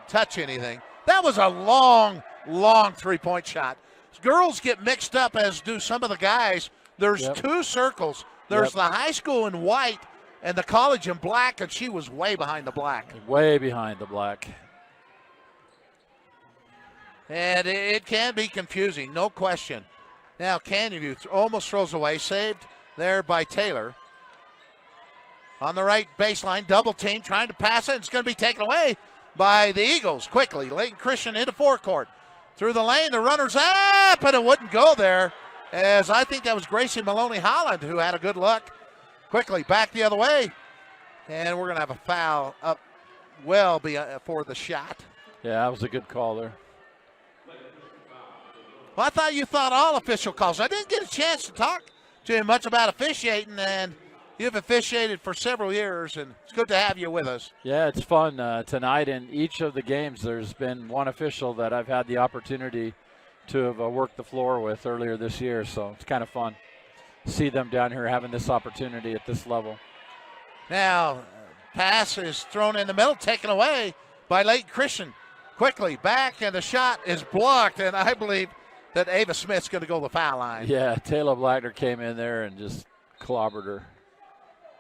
touch anything. That was a long three-point shot. Girls get mixed up, as do some of the guys. There's two circles. There's the high school in white and the college in black, and she was way behind the black. Way behind the black. And it can be confusing, no question. Now Canyon View almost throws away, saved there by Taylor. On the right baseline, double team, trying to pass it. It's going to be taken away by the Eagles quickly. Layton Christian into forecourt. Through the lane, the runner's up, and it wouldn't go there, as I think that was Gracie Maloney Holland who had a good look. Quickly back the other way, and we're going to have a foul up well for the shot. Yeah, that was a good call there. Well, I thought you thought all official calls. I didn't get a chance to talk to him much about officiating, and you've officiated for several years, and it's good to have you with us. Yeah, it's fun. Tonight in each of the games, there's been one official that I've had the opportunity to have worked the floor with earlier this year, so it's kind of fun to see them down here having this opportunity at this level. Now, pass is thrown in the middle, taken away by Layton Christian. Quickly back, and the shot is blocked, and I believe that Ava Smith's going to go to the foul line. Yeah, Taylor Blackner came in there and just clobbered her.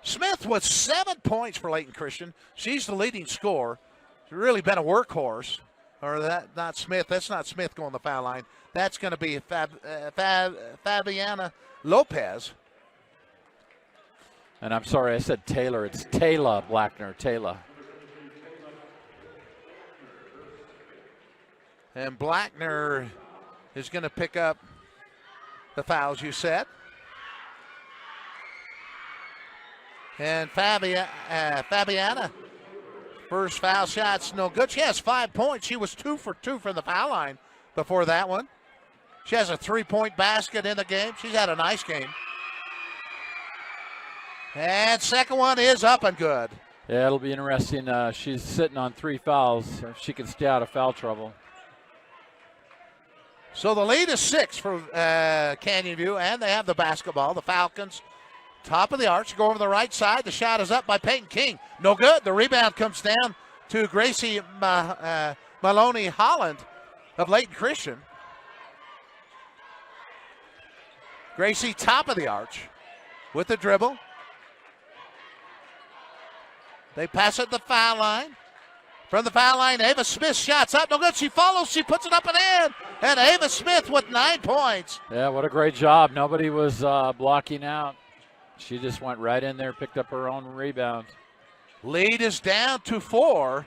Smith with 7 points for Layton Christian. She's the leading scorer. She's really been a workhorse. Or not Smith. That's not Smith going to the foul line. That's going to be Fabiana Lopez. And I'm sorry, I said Taylor. It's Taylor Blackner. Taylor. And Blackner is going to pick up the fouls, you said. And Fabiana, first foul shot's no good. She has 5 points. She was 2 for 2 from the foul line before that one. She has a 3-point basket in the game. She's had a nice game. And second one is up and good. Yeah, it'll be interesting. She's sitting on 3 fouls. If she can stay out of foul trouble. So the lead is 6 for Canyon View, and they have the basketball. The Falcons, top of the arch, go over the right side. The shot is up by Peyton King. No good. The rebound comes down to Gracie Maloney Holland of Layton Christian. Gracie, top of the arch, with the dribble. They pass it to the foul line. From the foul line, Ava Smith shots up. No good. She follows. She puts it up and in. And Ava Smith with 9 points. Yeah, what a great job. Nobody was blocking out. She just went right in there, picked up her own rebound. Lead is down to 4.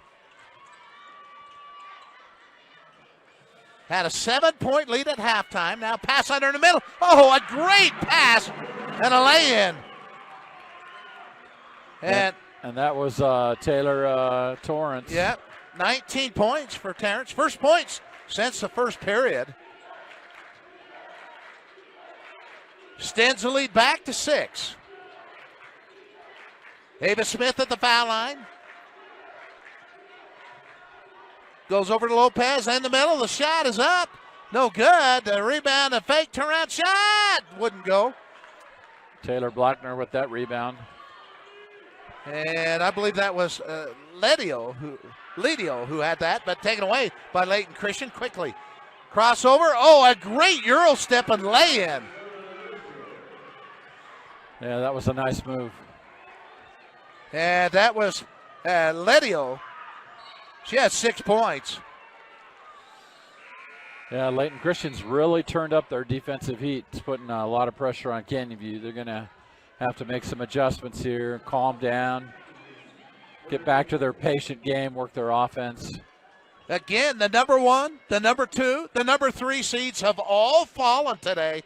Had a 7-point lead at halftime. Now pass under in the middle. Oh, a great pass and a lay-in. And that was Taylor Torrance. Yep, 19 points for Terrence. First points since the first period. Extends the lead back to 6. Ava Smith at the foul line. Goes over to Lopez in the middle. The shot is up. No good. The rebound, a fake turnaround shot. Wouldn't go. Taylor Blackner with that rebound. And I believe that was Ledio who had that, but taken away by Layton Christian quickly. Crossover. Oh, a great Euro step and lay-in. Yeah, that was a nice move. And that was Ledio. She has 6 points. Yeah, Layton Christian's really turned up their defensive heat. It's putting a lot of pressure on Canyon View. They're going to have to make some adjustments here, calm down, get back to their patient game, work their offense. Again, the number 1, the number 2, the number 3 seeds have all fallen today.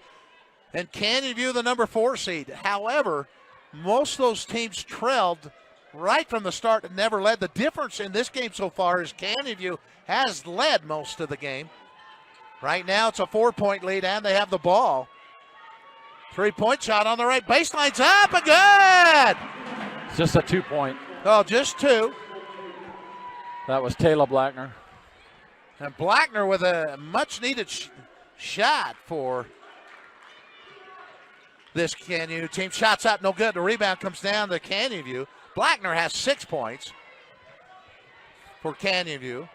And Canyon View, the number 4 seed. However, most of those teams trailed right from the start and never led. The difference in this game so far is Canyon View has led most of the game. Right now it's a 4-point lead, and they have the ball. 3-point shot on the right baseline's up and good. It's just a 2-point. Oh, just 2. That was Taylor Blackner. And Blackner with a much-needed shot for this Canyon View team. Shots up, no good. The rebound comes down to Canyon View. Blackner has 6 points for Canyon View.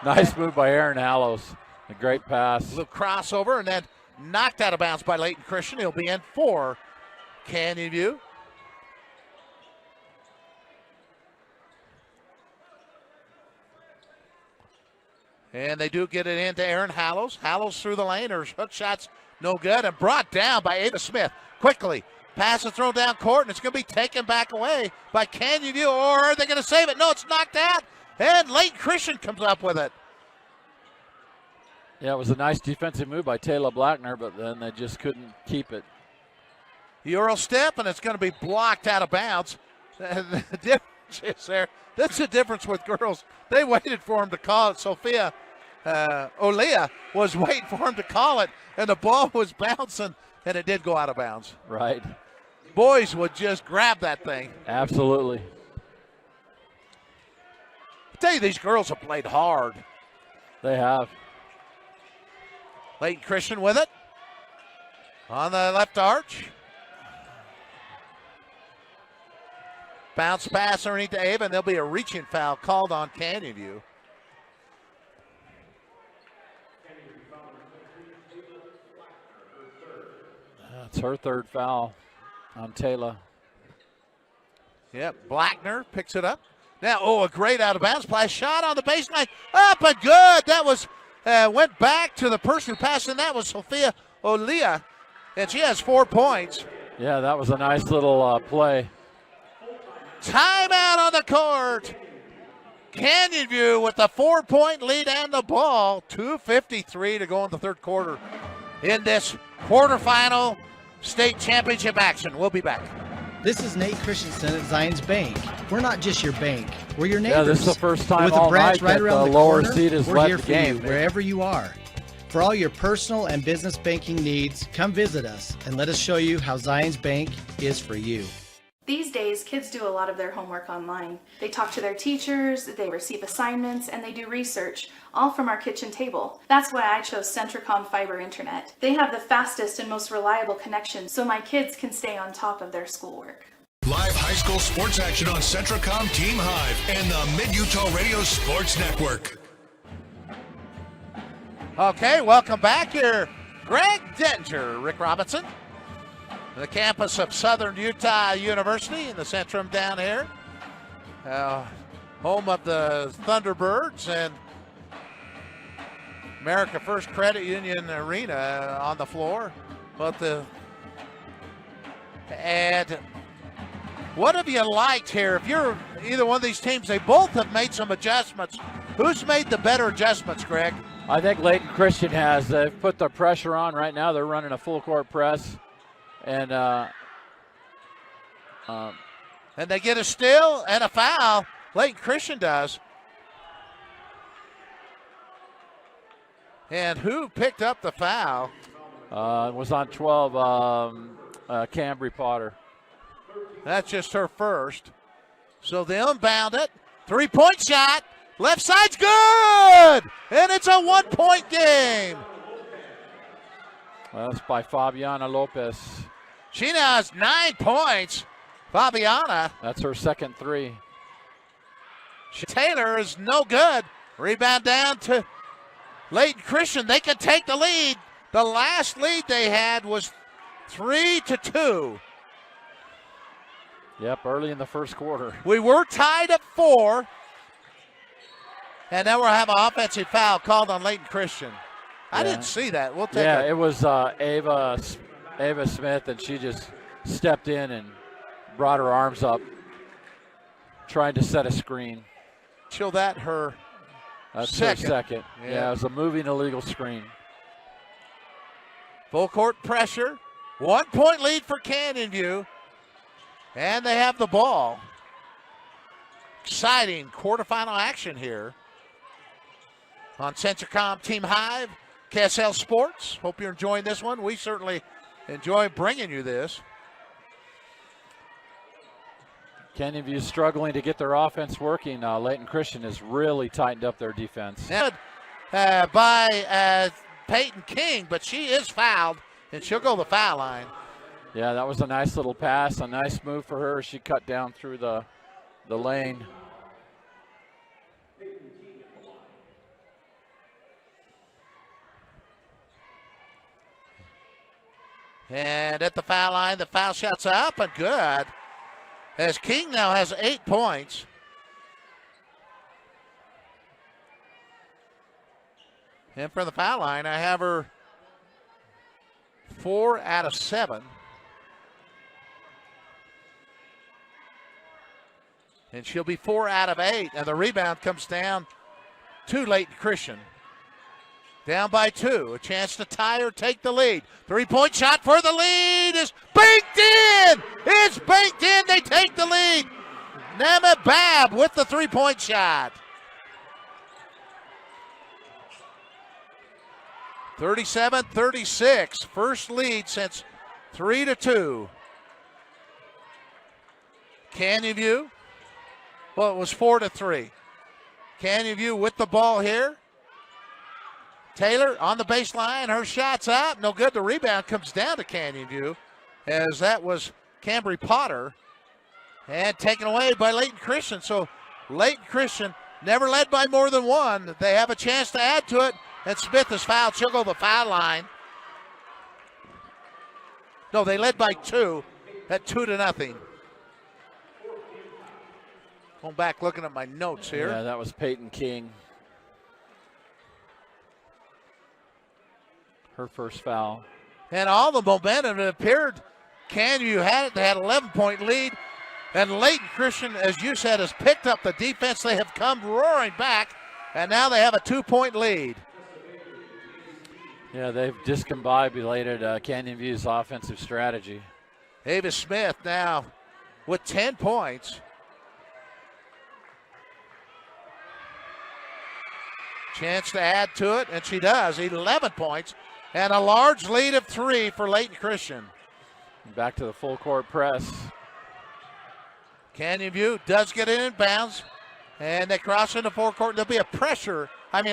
Nice move by Aaron Hallows. A great pass. A little crossover and then knocked out of bounds by Layton Christian. He'll be in for Canyon View. And they do get it into Aaron Hallows. Hallows through the lane. Her hook shot's no good and brought down by Ava Smith. Quickly, pass is thrown down court, and it's going to be taken back away by Canyon View. Or are they going to save it? No, it's knocked out. And Layton Christian comes up with it. Yeah, it was a nice defensive move by Taylor Blackner, but then they just couldn't keep it. Euro step, and it's going to be blocked out of bounds. The difference is there. That's the difference with girls. They waited for him to call it. Sophia Olea was waiting for him to call it, and the ball was bouncing, and it did go out of bounds. Right. Boys would just grab that thing. Absolutely. I tell you, these girls have played hard. They have. Layton Christian with it. On the left arch. Bounce pass underneath to Ava, and there'll be a reaching foul called on Canyon View. That's her third foul on Taylor. Yep, Blackner picks it up. Now, a great out-of-bounds play. Shot on the baseline. Up and good. That was went back to the person who passed, and that was Sophia Olea, and she has 4 points. Yeah, that was a nice little play. Timeout on the court. Canyon View with the 4-point lead and the ball. 2:53 to go in the third quarter in this quarterfinal state championship action. We'll be back. This is Nate Christensen at Zions Bank. We're not just your bank, we're your neighbors. Yeah, this is the first time with all a branch night right that around the the lower corner, seed has we're led here the for game. you wherever you are. For all your personal and business banking needs, come visit us and let us show you how Zions Bank is for you. These days, kids do a lot of their homework online. They talk to their teachers, they receive assignments, and they do research, all from our kitchen table. That's why I chose Centricom Fiber Internet. They have the fastest and most reliable connection, so my kids can stay on top of their schoolwork. Live high school sports action on Centricom Team Hive and the Mid-Utah Radio Sports Network. Okay, welcome back here. Greg Dettinger, Rick Robinson. The campus of Southern Utah University in the Centrum down here. Home of the Thunderbirds and America First Credit Union Arena on the floor. And what have you liked here? If you're either one of these teams, they both have made some adjustments. Who's made the better adjustments, Greg? I think Layton Christian has. They've put the pressure on right now. They're running a full court press. And they get a steal and a foul. Layton Christian does. And who picked up the foul? It was on 12, Cambry Potter. That's just her first. So they unbound it. 3-point shot. Left side's good. And it's a 1-point game. Well, that's by Fabiana Lopez. She now has 9 points. Fabiana. That's her second 3. Taylor is no good. Rebound down to Layton Christian. They can take the lead. The last lead they had was 3-2. Yep, early in the first quarter. We were tied at 4. And now we'll have an offensive foul called on Layton Christian. I didn't see that. We'll take it. It was Ava Smith, and she just stepped in and brought her arms up, trying to set a screen. Show that her That's second. her second. Yeah, it was a moving illegal screen. Full court pressure. 1-point lead for Canyon View. And they have the ball. Exciting quarterfinal action here on Centricom Team Hive, KSL Sports. Hope you're enjoying this one. We certainly enjoy bringing you this. Canyon View struggling to get their offense working. Layton Christian has really tightened up their defense. By Peyton King, but she is fouled, and she'll go the foul line. Yeah, that was a nice little pass, a nice move for her. She cut down through the lane. And at the foul line, the foul shot's up and good. As King now has 8 points. And from the foul line, I have her 4 out of 7. And she'll be 4 out of 8. And the rebound comes down to Layton Christian. Down by 2. A chance to tie or take the lead. 3-point shot for the lead is banked in. It's banked in. They take the lead. Nama Bab with the 3-point shot. 37-36. First lead since 3-2. Canyon View. Well, it was 4-3. Canyon View with the ball here. Taylor on the baseline. Her shot's up. No good. The rebound comes down to Canyon View, as that was Cambry Potter. And taken away by Layton Christian. So Layton Christian never led by more than 1. They have a chance to add to it. And Smith is fouled. She'll go the foul line. No, they led by 2 at 2-0. Going back looking at my notes here. Yeah, that was Peyton King. Her first foul. And all the momentum, it appeared Canyon View had it. They had an 11-point lead. And Layton Christian, as you said, has picked up the defense. They have come roaring back. And now they have a 2-point lead. Yeah, they've discombobulated Canyon View's offensive strategy. Ava Smith now with 10 points. Chance to add to it, and she does. 11 points. And a large lead of 3 for Layton Christian. Back to the full court press. Canyon View does get in bounds. And they cross into forecourt. There'll be a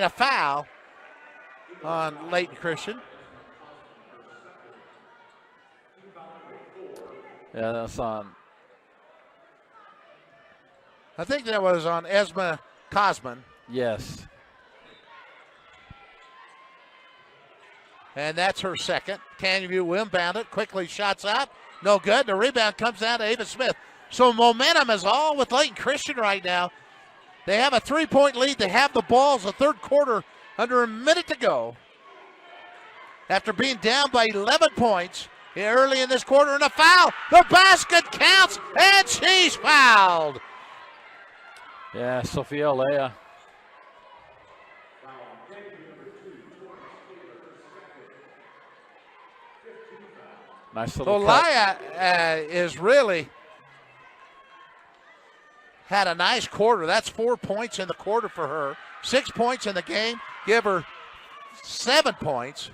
foul on Layton Christian. Yeah, that's on. I think that was on Esma Cosman. Yes. And that's her second. Canyon View will inbound it. Quickly shots up. No good. The rebound comes down to Ava Smith. So momentum is all with Layton Christian right now. They have a 3-point lead. They have the balls. The third quarter under a minute to go. After being down by 11 points early in this quarter, and a foul. The basket counts, and she's fouled. Yeah, Sophia Olea. Nice little Olaya is really had a nice quarter. That's 4 points in the quarter for her. 6 points in the game. Give her 7 points.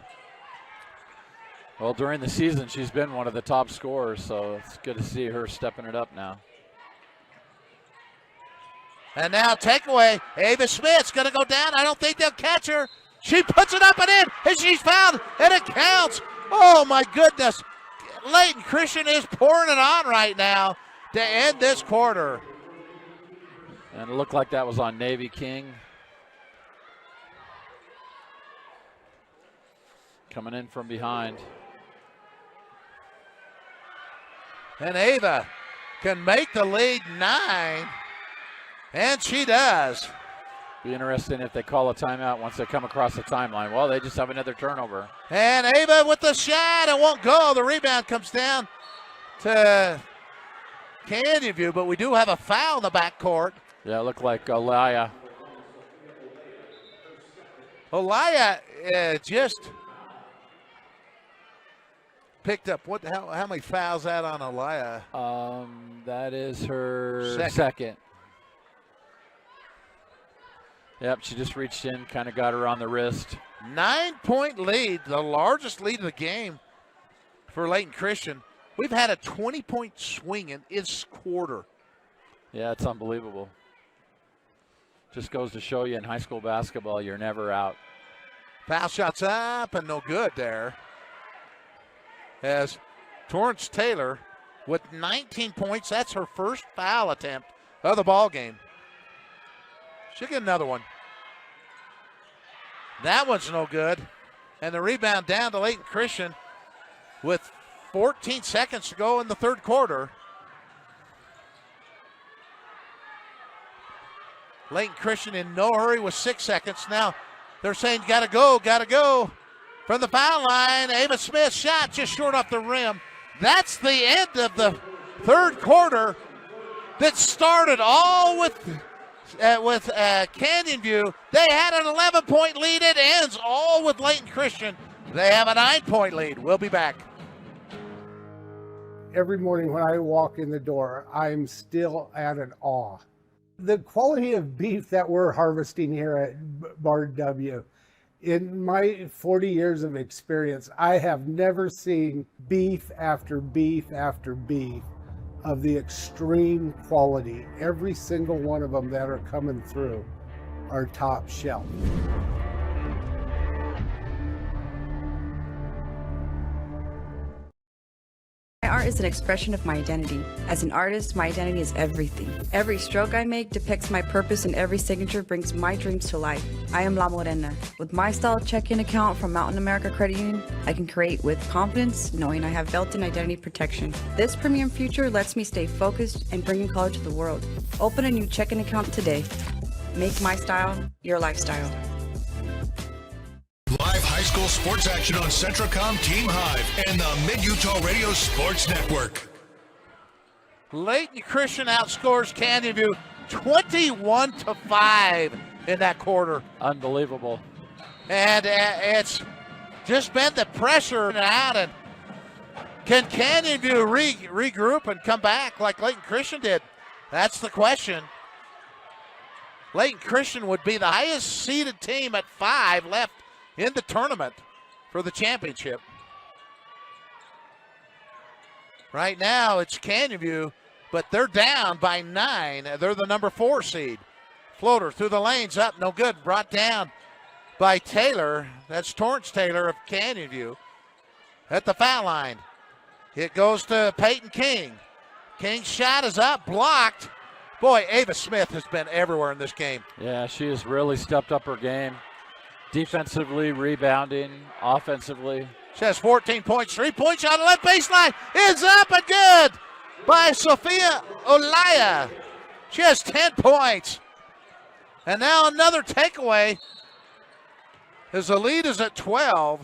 Well, during the season, she's been one of the top scorers, so it's good to see her stepping it up now. And now takeaway. Ava Smith's going to go down. I don't think they'll catch her. She puts it up and in, and she's fouled, and it counts. Oh, my goodness. Layton Christian is pouring it on right now to end this quarter. And it looked like that was on Navy King. Coming in from behind. And Ava can make the lead 9. And she does. Be interesting if they call a timeout once they come across the timeline. Well, they just have another turnover. And Ava with the shot. It won't go. The rebound comes down to Canyon View, but we do have a foul in the backcourt. Yeah, it looked like Olaya. Olaya just picked up. How many fouls that on Olaya? That is her second. Yep, she just reached in, kind of got her on the wrist. 9-point lead, the largest lead of the game for Layton Christian. We've had a 20-point swing in this quarter. Yeah, it's unbelievable. Just goes to show you in high school basketball, you're never out. Foul shots up and no good there. As Torrance Taylor with 19 points, that's her first foul attempt of the ball game. She'll get another one. That one's no good. And the rebound down to Layton Christian with 14 seconds to go in the third quarter. Layton Christian in no hurry with 6 seconds. Now they're saying gotta go. From the foul line, Ava Smith shot just short off the rim. That's the end of the third quarter that started all with Canyon View. They had an 11-point lead. It ends all with Layton Christian. They have a 9-point lead. We'll be back. Every morning when I walk in the door, I'm still at an awe. The quality of beef that we're harvesting here at Bar W, in my 40 years of experience, I have never seen beef after beef after beef of the extreme quality. Every single one of them that are coming through are top shelf. My art is an expression of my identity. As an artist, my identity is everything. Every stroke I make depicts my purpose and every signature brings my dreams to life. I am La Morena. With my style check-in account from Mountain America Credit Union, I can create with confidence, knowing I have built-in identity protection. This premium future lets me stay focused and bring color to the world. Open a new check-in account today. Make my style your lifestyle. Live high school sports action on Centracom Team Hive and the Mid-Utah Radio Sports Network. Layton Christian outscores Canyon View 21-5 in that quarter. Unbelievable. And it's just been the pressure out. And can Canyon View regroup and come back like Layton Christian did? That's the question. Layton Christian would be the highest seeded team at 5 left in the tournament for the championship. Right now it's Canyon View, but they're down by 9. They're the number 4 seed. Floater through the lanes, up, no good. Brought down by Taylor. That's Torrance Taylor of Canyon View at the foul line. It goes to Peyton King. King's shot is up, blocked. Boy, Ava Smith has been everywhere in this game. Yeah, she has really stepped up her game. Defensively, rebounding, offensively. She has 14 points, 3-point shot on left baseline is up and good by Sophia Olaya. She has 10 points. And now another takeaway as the lead is at 12.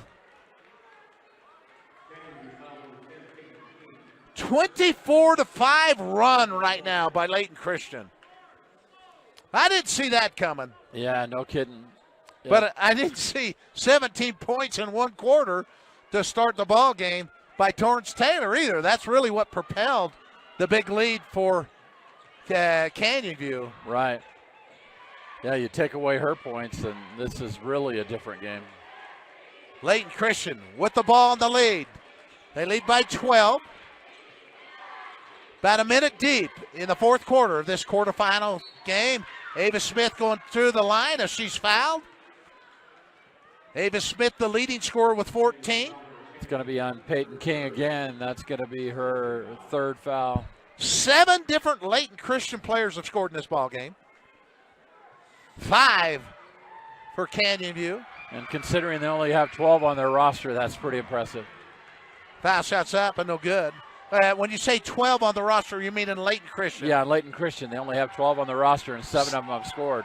24-5 run right now by Layton Christian. I didn't see that coming. Yeah, no kidding. Yeah. But I didn't see 17 points in one quarter to start the ball game by Torrance Taylor either. That's really what propelled the big lead for Canyon View. Right. Yeah, you take away her points, and this is really a different game. Layton Christian with the ball in the lead. They lead by 12. About a minute deep in the fourth quarter of this quarterfinal game. Ava Smith going through the line as she's fouled. Ava Smith, the leading scorer with 14. It's going to be on Peyton King again. That's going to be her third foul. 7 different Layton Christian players have scored in this ball game. 5 for Canyon View. And considering they only have 12 on their roster, that's pretty impressive. Foul shots up and no good. When you say 12 on the roster, you mean in Layton Christian? Yeah, Layton Christian. They only have 12 on the roster, and 7 of them have scored.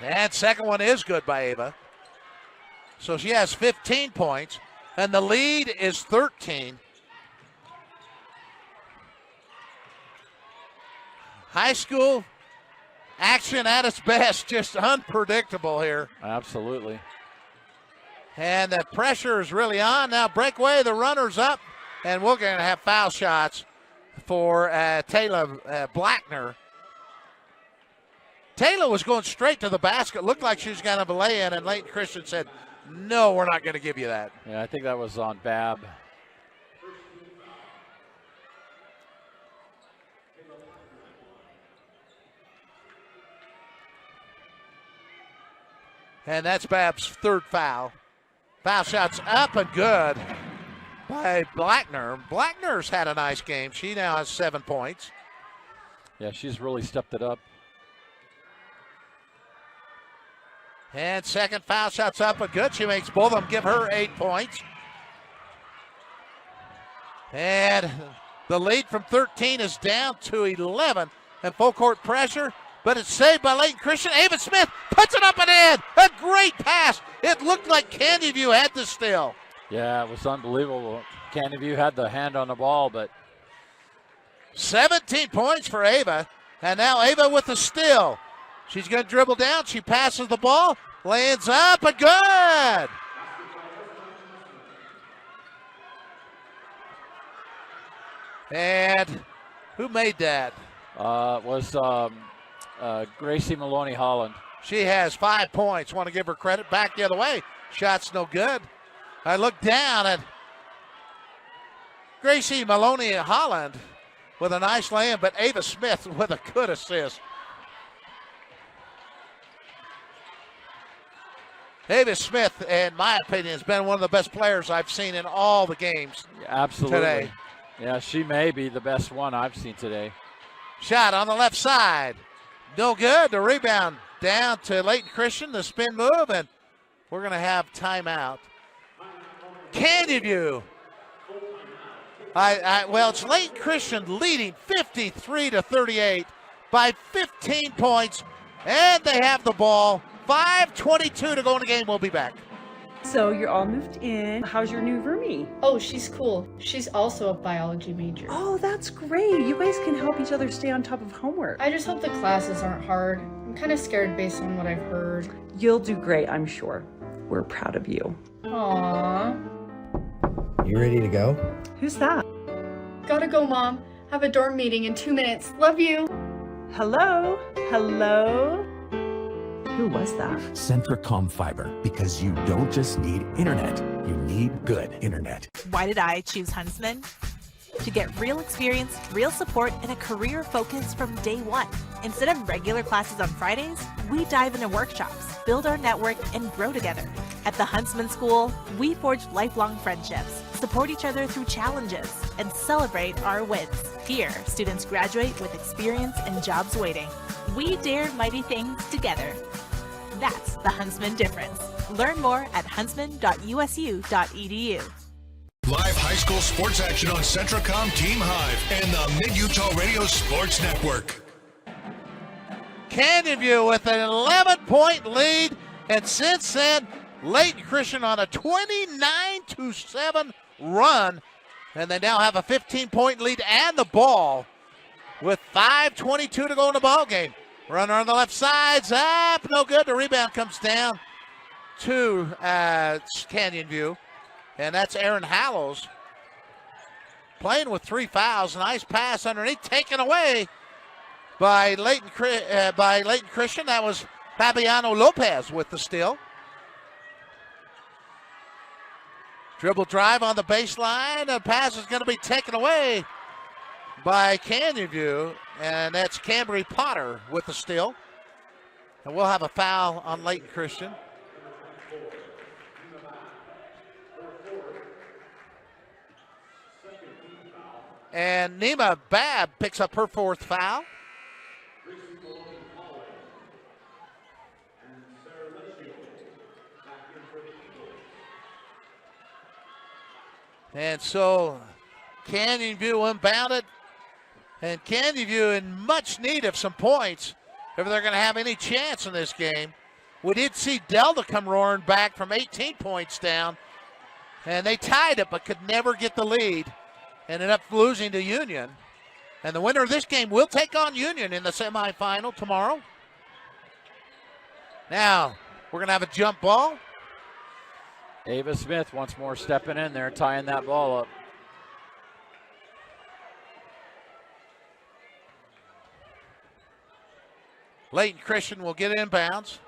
And second one is good by Ava. So she has 15 points, and the lead is 13. High school action at its best, just unpredictable here. Absolutely. And the pressure is really on. Now breakaway, the runner's up, and we're going to have foul shots for Taylor Blackner Taylor was going straight to the basket. Looked like she was going to have a lay-in, and Layton Christian said, no, we're not going to give you that. Yeah, I think that was on Bab. And that's Bab's third foul. Foul shots up and good by Blackner. Blackner's had a nice game. She now has 7 points. Yeah, she's really stepped it up. And second foul shot's up and good. She makes both of them give her 8 points. And the lead from 13 is down to 11. And full court pressure, but it's saved by Layton Christian. Ava Smith puts it up and in. A great pass. It looked like Candy View had the steal. Yeah, it was unbelievable. Candy View had the hand on the ball, but 17 points for Ava. And now Ava with the steal. She's going to dribble down. She passes the ball. Lands up and good. And who made that? Was Gracie Maloney Holland. She has 5 points. Want to give her credit. Back the other way. Shot's no good. I look down at Gracie Maloney Holland with a nice lay-in, but Ava Smith with a good assist. Ava Smith, in my opinion, has been one of the best players I've seen in all the games Absolutely. today. Yeah, she may be the best one I've seen today. Shot on the left side. No good. The rebound down to Layton Christian. The spin move, and we're going to have timeout. Candy View. Well, it's Layton Christian leading 53-38 by 15 points, and they have the ball. 5:22 to go in the game. We'll be back. So you're all moved in. How's your new roomie? Oh, she's cool. She's also a biology major. Oh, that's great. You guys can help each other stay on top of homework. I just hope the classes aren't hard. I'm kind of scared based on what I've heard. You'll do great, I'm sure. We're proud of you. Aww. You ready to go? Who's that? Gotta go, Mom. Have a dorm meeting in 2 minutes. Love you. Hello? Hello? Who was that? Centricom Fiber, because you don't just need internet, you need good internet. Why did I choose Huntsman? To get real experience, real support, and a career focus from day one. Instead of regular classes on Fridays, we dive into workshops, build our network, and grow together. At the Huntsman School, we forge lifelong friendships, support each other through challenges, and celebrate our wins. Here, students graduate with experience and jobs waiting. We dare mighty things together. That's the Huntsman difference. Learn more at huntsman.usu.edu. Live high school sports action on Centricom Team Hive and the Mid-Utah Radio Sports Network. Canyon View with an 11-point lead, and since then, Layton Christian on a 29-7 run, and they now have a 15-point lead and the ball with 5:22 to go in the ball game. Runner on the left side's up, no good. The rebound comes down to Canyon View, and that's Aaron Hallows playing with 3 fouls. Nice pass underneath, taken away by Layton Christian. That was Fabiano Lopez with the steal. Dribble drive on the baseline. The pass is going to be taken away by Canyon View, and that's Cambry Potter with the steal. And we'll have a foul on Layton Christian. And Nima Babb picks up her 4th foul. And so Canyon View inbounded. And Canyon View in much need of some points if they're going to have any chance in this game. We did see Delta come roaring back from 18 points down. And they tied it but could never get the lead. Ended up losing to Union. And the winner of this game will take on Union in the semifinal tomorrow. Now, we're going to have a jump ball. Ava Smith once more stepping in there, tying that ball up. Layton Christian will get inbounds.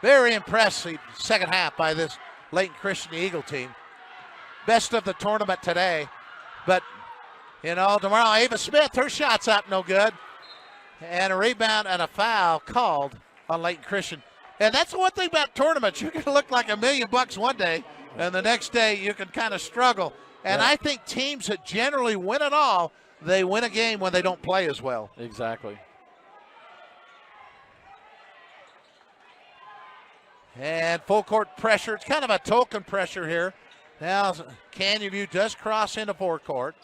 Very impressive second half by this Layton Christian Eagle team. Best of the tournament today. But, tomorrow Ava Smith, her shot's up no good. And a rebound and a foul called on Layton Christian. And that's the one thing about tournaments. You can look like $1 million one day, and the next day you can kind of struggle. And I think teams that generally win it all, they win a game when they don't play as well. Exactly. And full court pressure. It's kind of a token pressure here. Now Canyon View does cross into forecourt.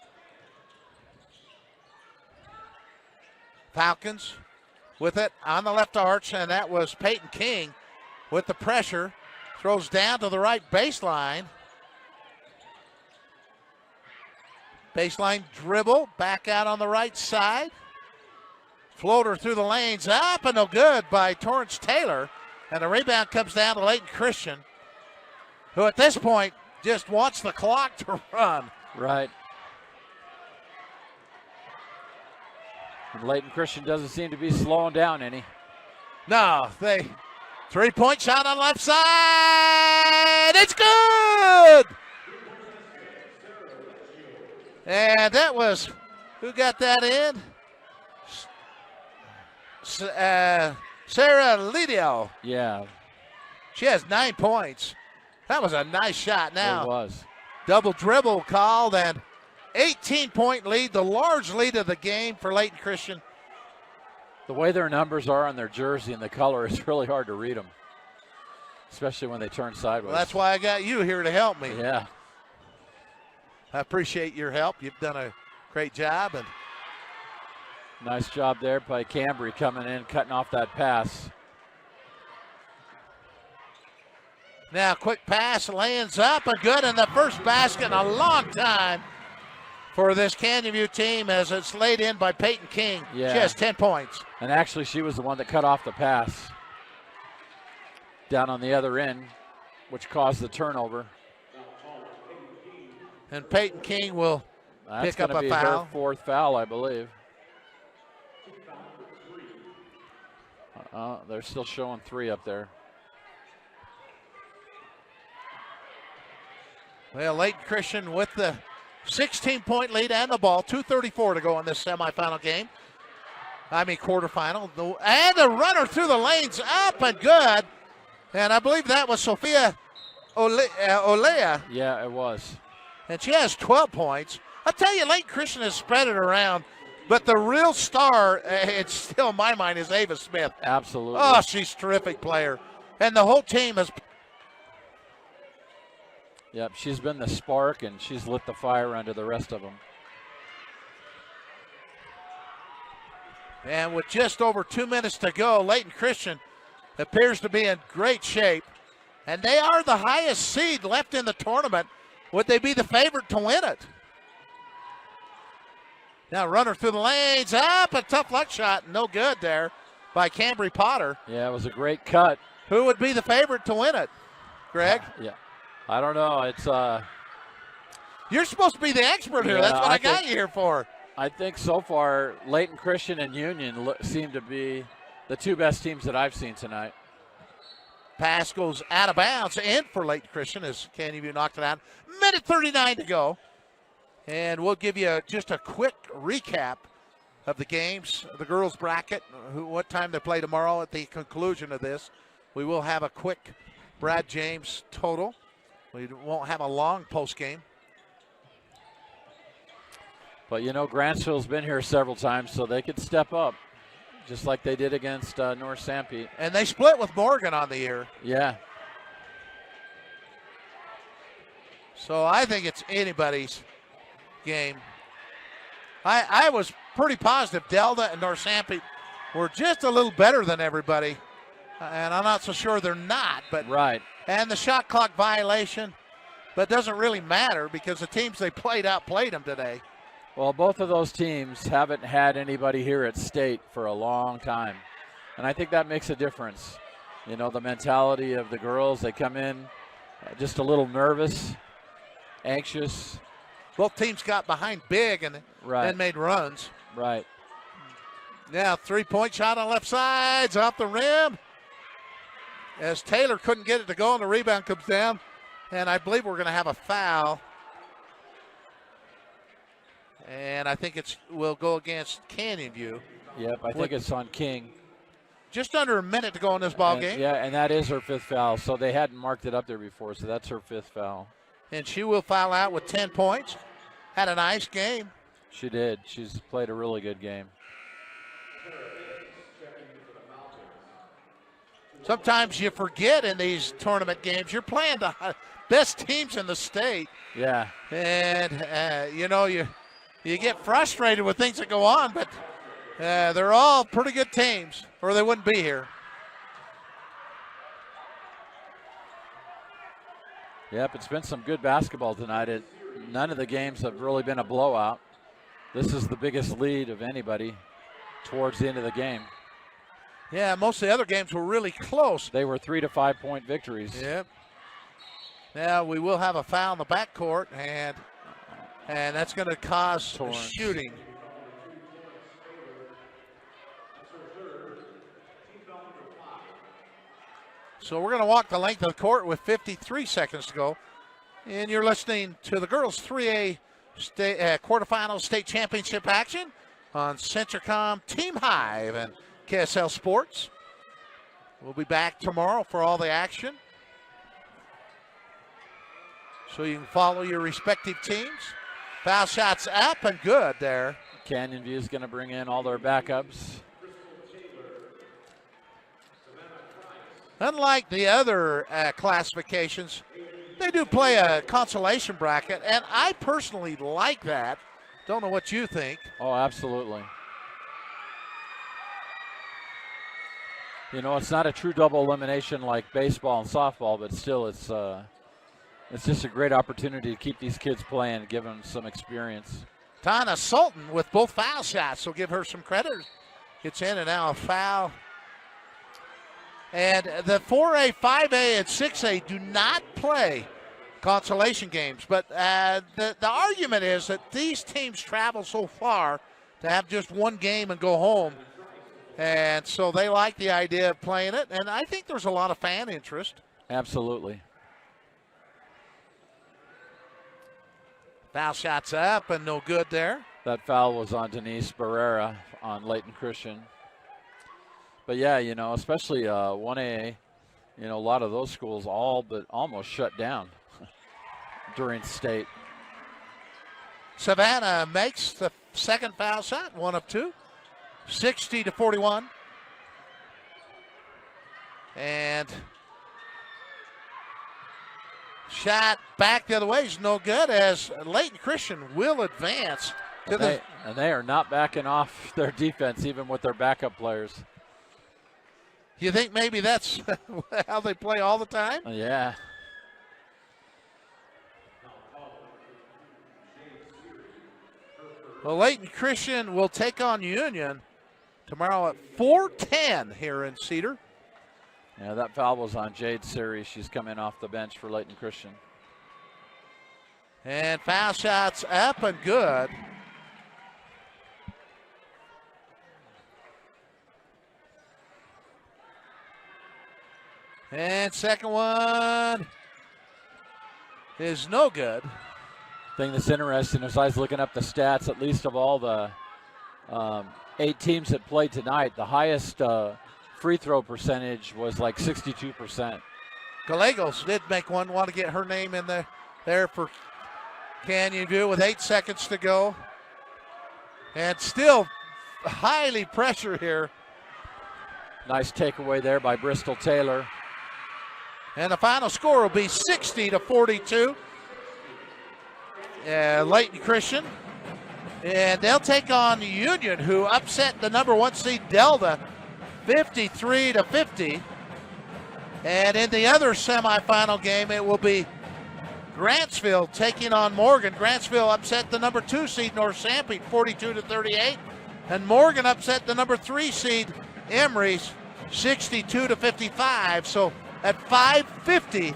Falcons with it on the left arch, and that was Peyton King with the pressure. Throws down to the right baseline. Baseline dribble, back out on the right side. Floater through the lanes, up and no good by Torrance Taylor. And the rebound comes down to Layton Christian, who at this point just wants the clock to run. Right. And Layton Christian doesn't seem to be slowing down any. No, three-point shot on left side. It's good! And that was, who got that in? Sarah Lidio. Yeah. She has 9 points. That was a nice shot now. It was. Double dribble called, and 18-point lead, the large lead of the game for Layton Christian. The way their numbers are on their jersey and the color, it's really hard to read them, especially when they turn sideways. Well, that's why I got you here to help me. Yeah. I appreciate your help. You've done a great job. And nice job there by Cambry coming in, cutting off that pass. Now, quick pass, lands up and good, and the first basket in a long time for this Canyon View team as it's laid in by Peyton King. Yeah. She has 10 points. And actually, she was the one that cut off the pass down on the other end, which caused the turnover. And Peyton King will pick up a foul. That's going to be her fourth foul, I believe. They're still showing 3 up there. Well, Layton Christian with the 16-point lead and the ball. 2:34 to go in this semifinal game. Quarterfinal. And the runner through the lanes, up and good. And I believe that was Sophia Olea. Yeah, it was. And she has 12 points. I tell you, Layton Christian has spread it around. But the real star, it's still in my mind, is Ava Smith. Absolutely. Oh, she's a terrific player. And the whole team has. Yep, she's been the spark, and she's lit the fire under the rest of them. And with just over 2 minutes to go, Layton Christian appears to be in great shape. And they are the highest seed left in the tournament. Would they be the favorite to win it? Now runner through the lanes, up, a tough luck shot, no good there by Cambry Potter. Yeah, it was a great cut. Who would be the favorite to win it, Greg? Yeah, I don't know. It's You're supposed to be the expert here. Yeah, That's what I got you here for. I think so far, Layton Christian and Union seem to be the 2 best teams that I've seen tonight. Pass goes out of bounds, and for Layton Christian as Canyon View knocked it out. Minute 39 to go. And we'll give you just a quick recap of the games, the girls' bracket, what time they play tomorrow at the conclusion of this. We will have a quick Brad James total. We won't have a long post game. But, Grantsville's been here several times, so they could step up, just like they did against North Sanpete. And they split with Morgan on the year. Yeah. So I think it's anybody's game. I was pretty positive Delta and North Sanpete were just a little better than everybody. And I'm not so sure they're not. But right. And the shot clock violation, but it doesn't really matter because the teams they played outplayed them today. Well, both of those teams haven't had anybody here at state for a long time. And I think that makes a difference. The mentality of the girls, they come in just a little nervous, anxious. Both teams got behind big and then made runs. Right. Now, three-point shot on left side's off the rim. As Taylor couldn't get it to go, and the rebound comes down. And I believe we're going to have a foul. And I think will go against Canyon View. Yep, I think it's on King. Just under a minute to go in this ball game. Yeah, and that is her 5th foul. So they hadn't marked it up there before, so that's her 5th foul. And she will foul out with 10 points. Had a nice game. She did. She's played a really good game. Sometimes you forget in these tournament games, you're playing the best teams in the state. Yeah. And, you get frustrated with things that go on, but they're all pretty good teams, or they wouldn't be here. Yep, it's been some good basketball tonight. None of the games have really been a blowout. This is the biggest lead of anybody towards the end of the game. Yeah, most of the other games were really close. They were 3 to 5 point victories. Yep. Now we will have a foul in the backcourt, and that's going to cause shooting. So we're going to walk the length of the court with 53 seconds to go. And you're listening to the girls 3A quarterfinal state championship action on Centricom Team Hive and KSL Sports. We'll be back tomorrow for all the action. So you can follow your respective teams. Foul shots up and good there. Canyon View is going to bring in all their backups. Unlike the other classifications, they do play a consolation bracket, and I personally like that. Don't know what you think. Oh, absolutely. It's not a true double elimination like baseball and softball, but still it's just a great opportunity to keep these kids playing, give them some experience. Tana Sultan with both foul shots, so give her some credit. Gets in and now a foul. And the 4A, 5A, and 6A do not play consolation games. But the argument is that these teams travel so far to have just one game and go home. And so they like the idea of playing it. And I think there's a lot of fan interest. Absolutely. Foul shots up and no good there. That foul was on Denise Barrera on Layton Christian. But yeah, especially 1AA, a lot of those schools all but almost shut down during state. Savannah makes the second foul shot, 1 of 2, 60-41. And shot back the other way is no good as Layton Christian will advance. And they are not backing off their defense even with their backup players. You think maybe that's how they play all the time? Yeah. Well, Layton Christian will take on Union tomorrow at 4:10 here in Cedar. Yeah, that foul was on Jade Siri. She's coming off the bench for Layton Christian. And foul shots up and good. And second one is no good. Thing that's interesting is I was looking up the stats, at least of all the 8 teams that played tonight, the highest free throw percentage was like 62%. Gallegos did make one. Want to get her name in there for Canyon View with 8 seconds to go. And still highly pressure here. Nice takeaway there by Bristol Taylor. And the final score will be 60-42. Layton Christian. And they'll take on Union, who upset the number 1 seed Delta 53-50. And in the other semifinal game, it will be Grantsville taking on Morgan. Grantsville upset the number 2 seed North Sanpete 42-38. And Morgan upset the number 3 seed Emory's 62-55. So at 5:50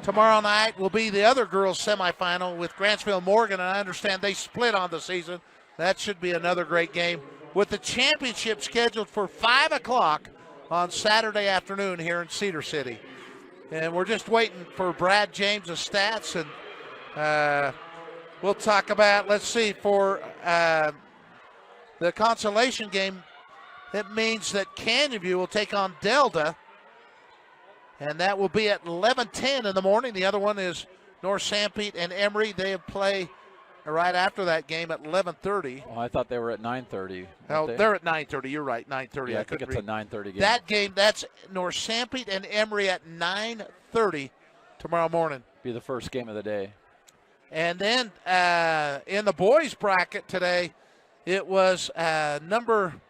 tomorrow night will be the other girls semifinal with Grantsville Morgan, and I understand they split on the season. That should be another great game. with the championship scheduled for 5 o'clock on Saturday afternoon here in Cedar City. And we're just waiting for Brad James' stats, and we'll talk about, let's see, for the consolation game, it means that Canyon View will take on Delta, and that will be at 11:10 in the morning. The other one is North Sanpete and Emory. They play right after that game at 11:30. Oh, I thought they were at 9:30. Oh, they're at 9:30. You're right, 9:30. Yeah, I think it's a 9:30 game. That game, that's North Sanpete and Emory at 9:30 tomorrow morning. Be the first game of the day. And then in the boys bracket today, it was Grantsville,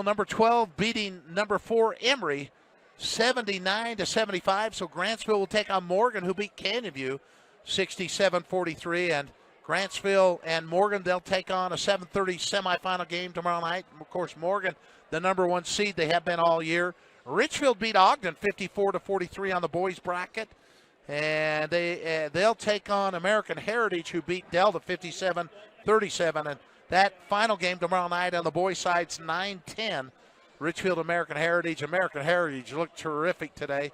number 12, beating number 4, Emory, 79-75. So Grantsville will take on Morgan, who beat Canyon View, 67-43. And Grantsville and Morgan, they'll take on a 7:30 semifinal game tomorrow night. Of course, Morgan, the number 1 seed, they have been all year. Richfield beat Ogden 54-43 on the boys bracket. And they'll take on American Heritage, who beat Delta 57-37. And that final game tomorrow night on the boys' side's 9:10. Richfield, American Heritage. American Heritage looked terrific today.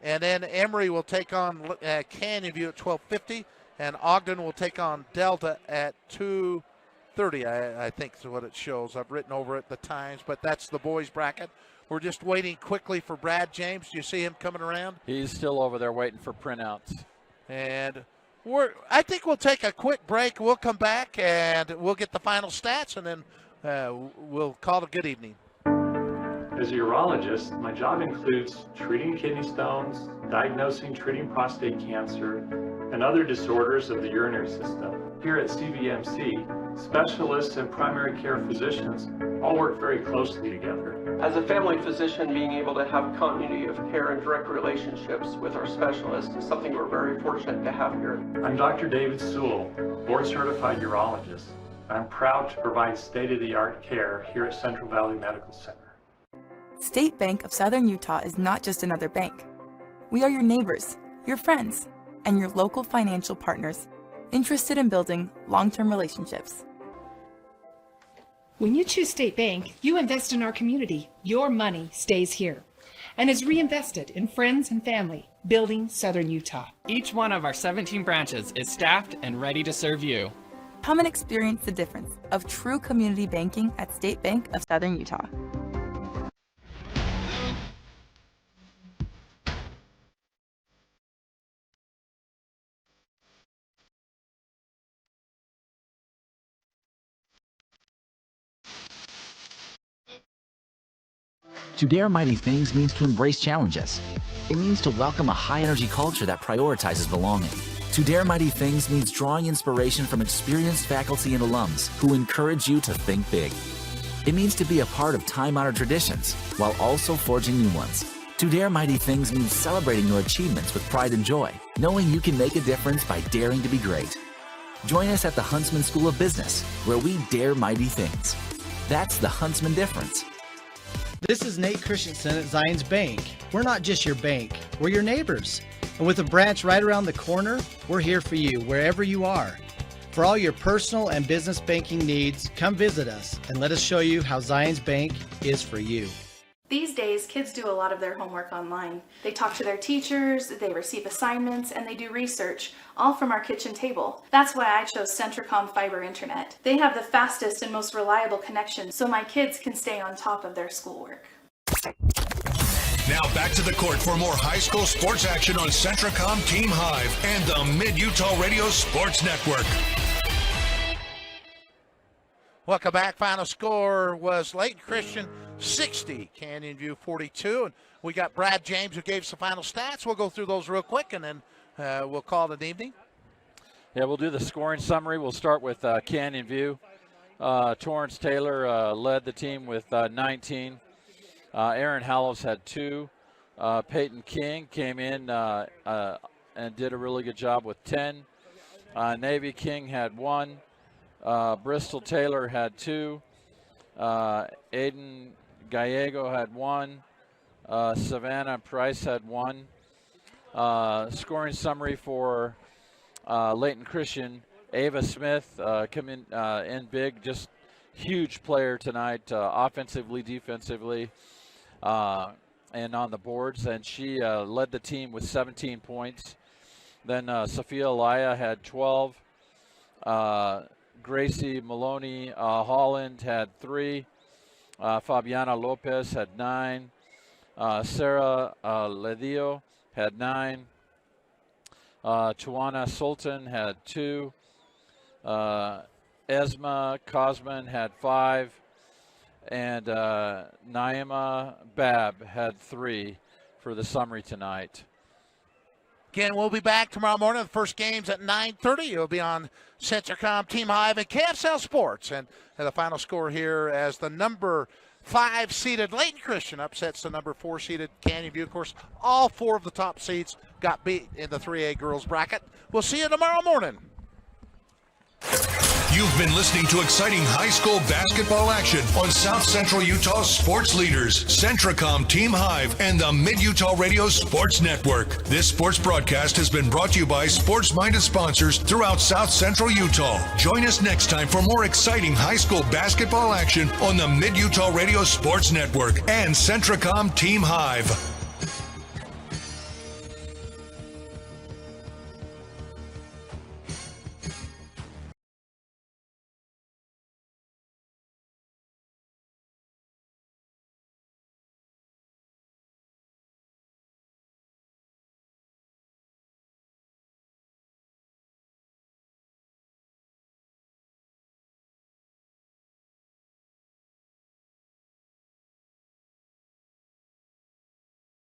And then Emory will take on Canyon View at 12:50. And Ogden will take on Delta at 2:30, I think is what it shows. I've written over it the times, but that's the boys' bracket. We're just waiting quickly for Brad James. Do you see him coming around? He's still over there waiting for printouts. And I think we'll take a quick break. We'll come back and we'll get the final stats, and then we'll call it a good evening. As a urologist, my job includes treating kidney stones, diagnosing, treating prostate cancer, and other disorders of the urinary system. Here at CVMC, specialists and primary care physicians all work very closely together. As a family physician, being able to have continuity of care and direct relationships with our specialists is something we're very fortunate to have here. I'm Dr. David Sewell, board-certified urologist. I'm proud to provide state-of-the-art care here at Central Valley Medical Center. State Bank of Southern Utah is not just another bank. We are your neighbors, your friends, and your local financial partners, interested in building long-term relationships. When you choose State Bank, you invest in our community. Your money stays here and is reinvested in friends and family, building Southern Utah. Each one of our 17 branches is staffed and ready to serve you. Come and experience the difference of true community banking at State Bank of Southern Utah. To dare mighty things means to embrace challenges. It means to welcome a high-energy culture that prioritizes belonging. To dare mighty things means drawing inspiration from experienced faculty and alums who encourage you to think big. It means to be a part of time-honored traditions while also forging new ones. To dare mighty things means celebrating your achievements with pride and joy, knowing you can make a difference by daring to be great. Join us at the Huntsman School of Business, where we dare mighty things. That's the Huntsman difference. This is Nate Christensen at Zions Bank. We're not just your bank, we're your neighbors. And with a branch right around the corner, we're here for you wherever you are. For all your personal and business banking needs, come visit us and let us show you how Zions Bank is for you. These days, kids do a lot of their homework online. They talk to their teachers, they receive assignments, and they do research, all from our kitchen table. That's why I chose Centricom Fiber Internet. They have the fastest and most reliable connection, so my kids can stay on top of their schoolwork. Now back to the court for more high school sports action on Centricom Team Hive and the Mid-Utah Radio Sports Network. Welcome back. Final score was Layton Christian 60, Canyon View 42. And we got Brad James who gave us the final stats. We'll go through those real quick and then we'll call it an evening. Yeah, we'll do the scoring summary. We'll start with Canyon View. Torrance Taylor led the team with 19. Aaron Hallows had 2. Peyton King came in and did a really good job with 10. Navy King had 1. Bristol Taylor had 2. Aiden Gallego had 1. Savannah Price had 1. Scoring summary for Layton Christian. Ava Smith coming in big, just huge player tonight, offensively, defensively, and on the boards. And she led the team with 17 points. Then Sophia Elia had 12. Gracie Maloney Holland had 3. Fabiana Lopez had 9. Sarah Ledillo had 9. Tuana Sultan had 2. Esma Cosman had 5. And Naima Bab had 3 for the summary tonight. Again, we'll be back tomorrow morning. The first game's at 9:30. It'll be on Centricom, Team Hive, and KFSL Sports. And the final score here as the number 5-seeded Layton Christian upsets the number 4-seeded Canyon View. Of course, all 4 of the top seeds got beat in the 3A girls bracket. We'll see you tomorrow morning. You've been listening to exciting high school basketball action on South Central Utah's sports leaders, Centricom, Team Hive, and the Mid-Utah Radio Sports Network. This sports broadcast has been brought to you by sports-minded sponsors throughout South Central Utah. Join us next time for more exciting high school basketball action on the Mid-Utah Radio Sports Network and Centricom, Team Hive.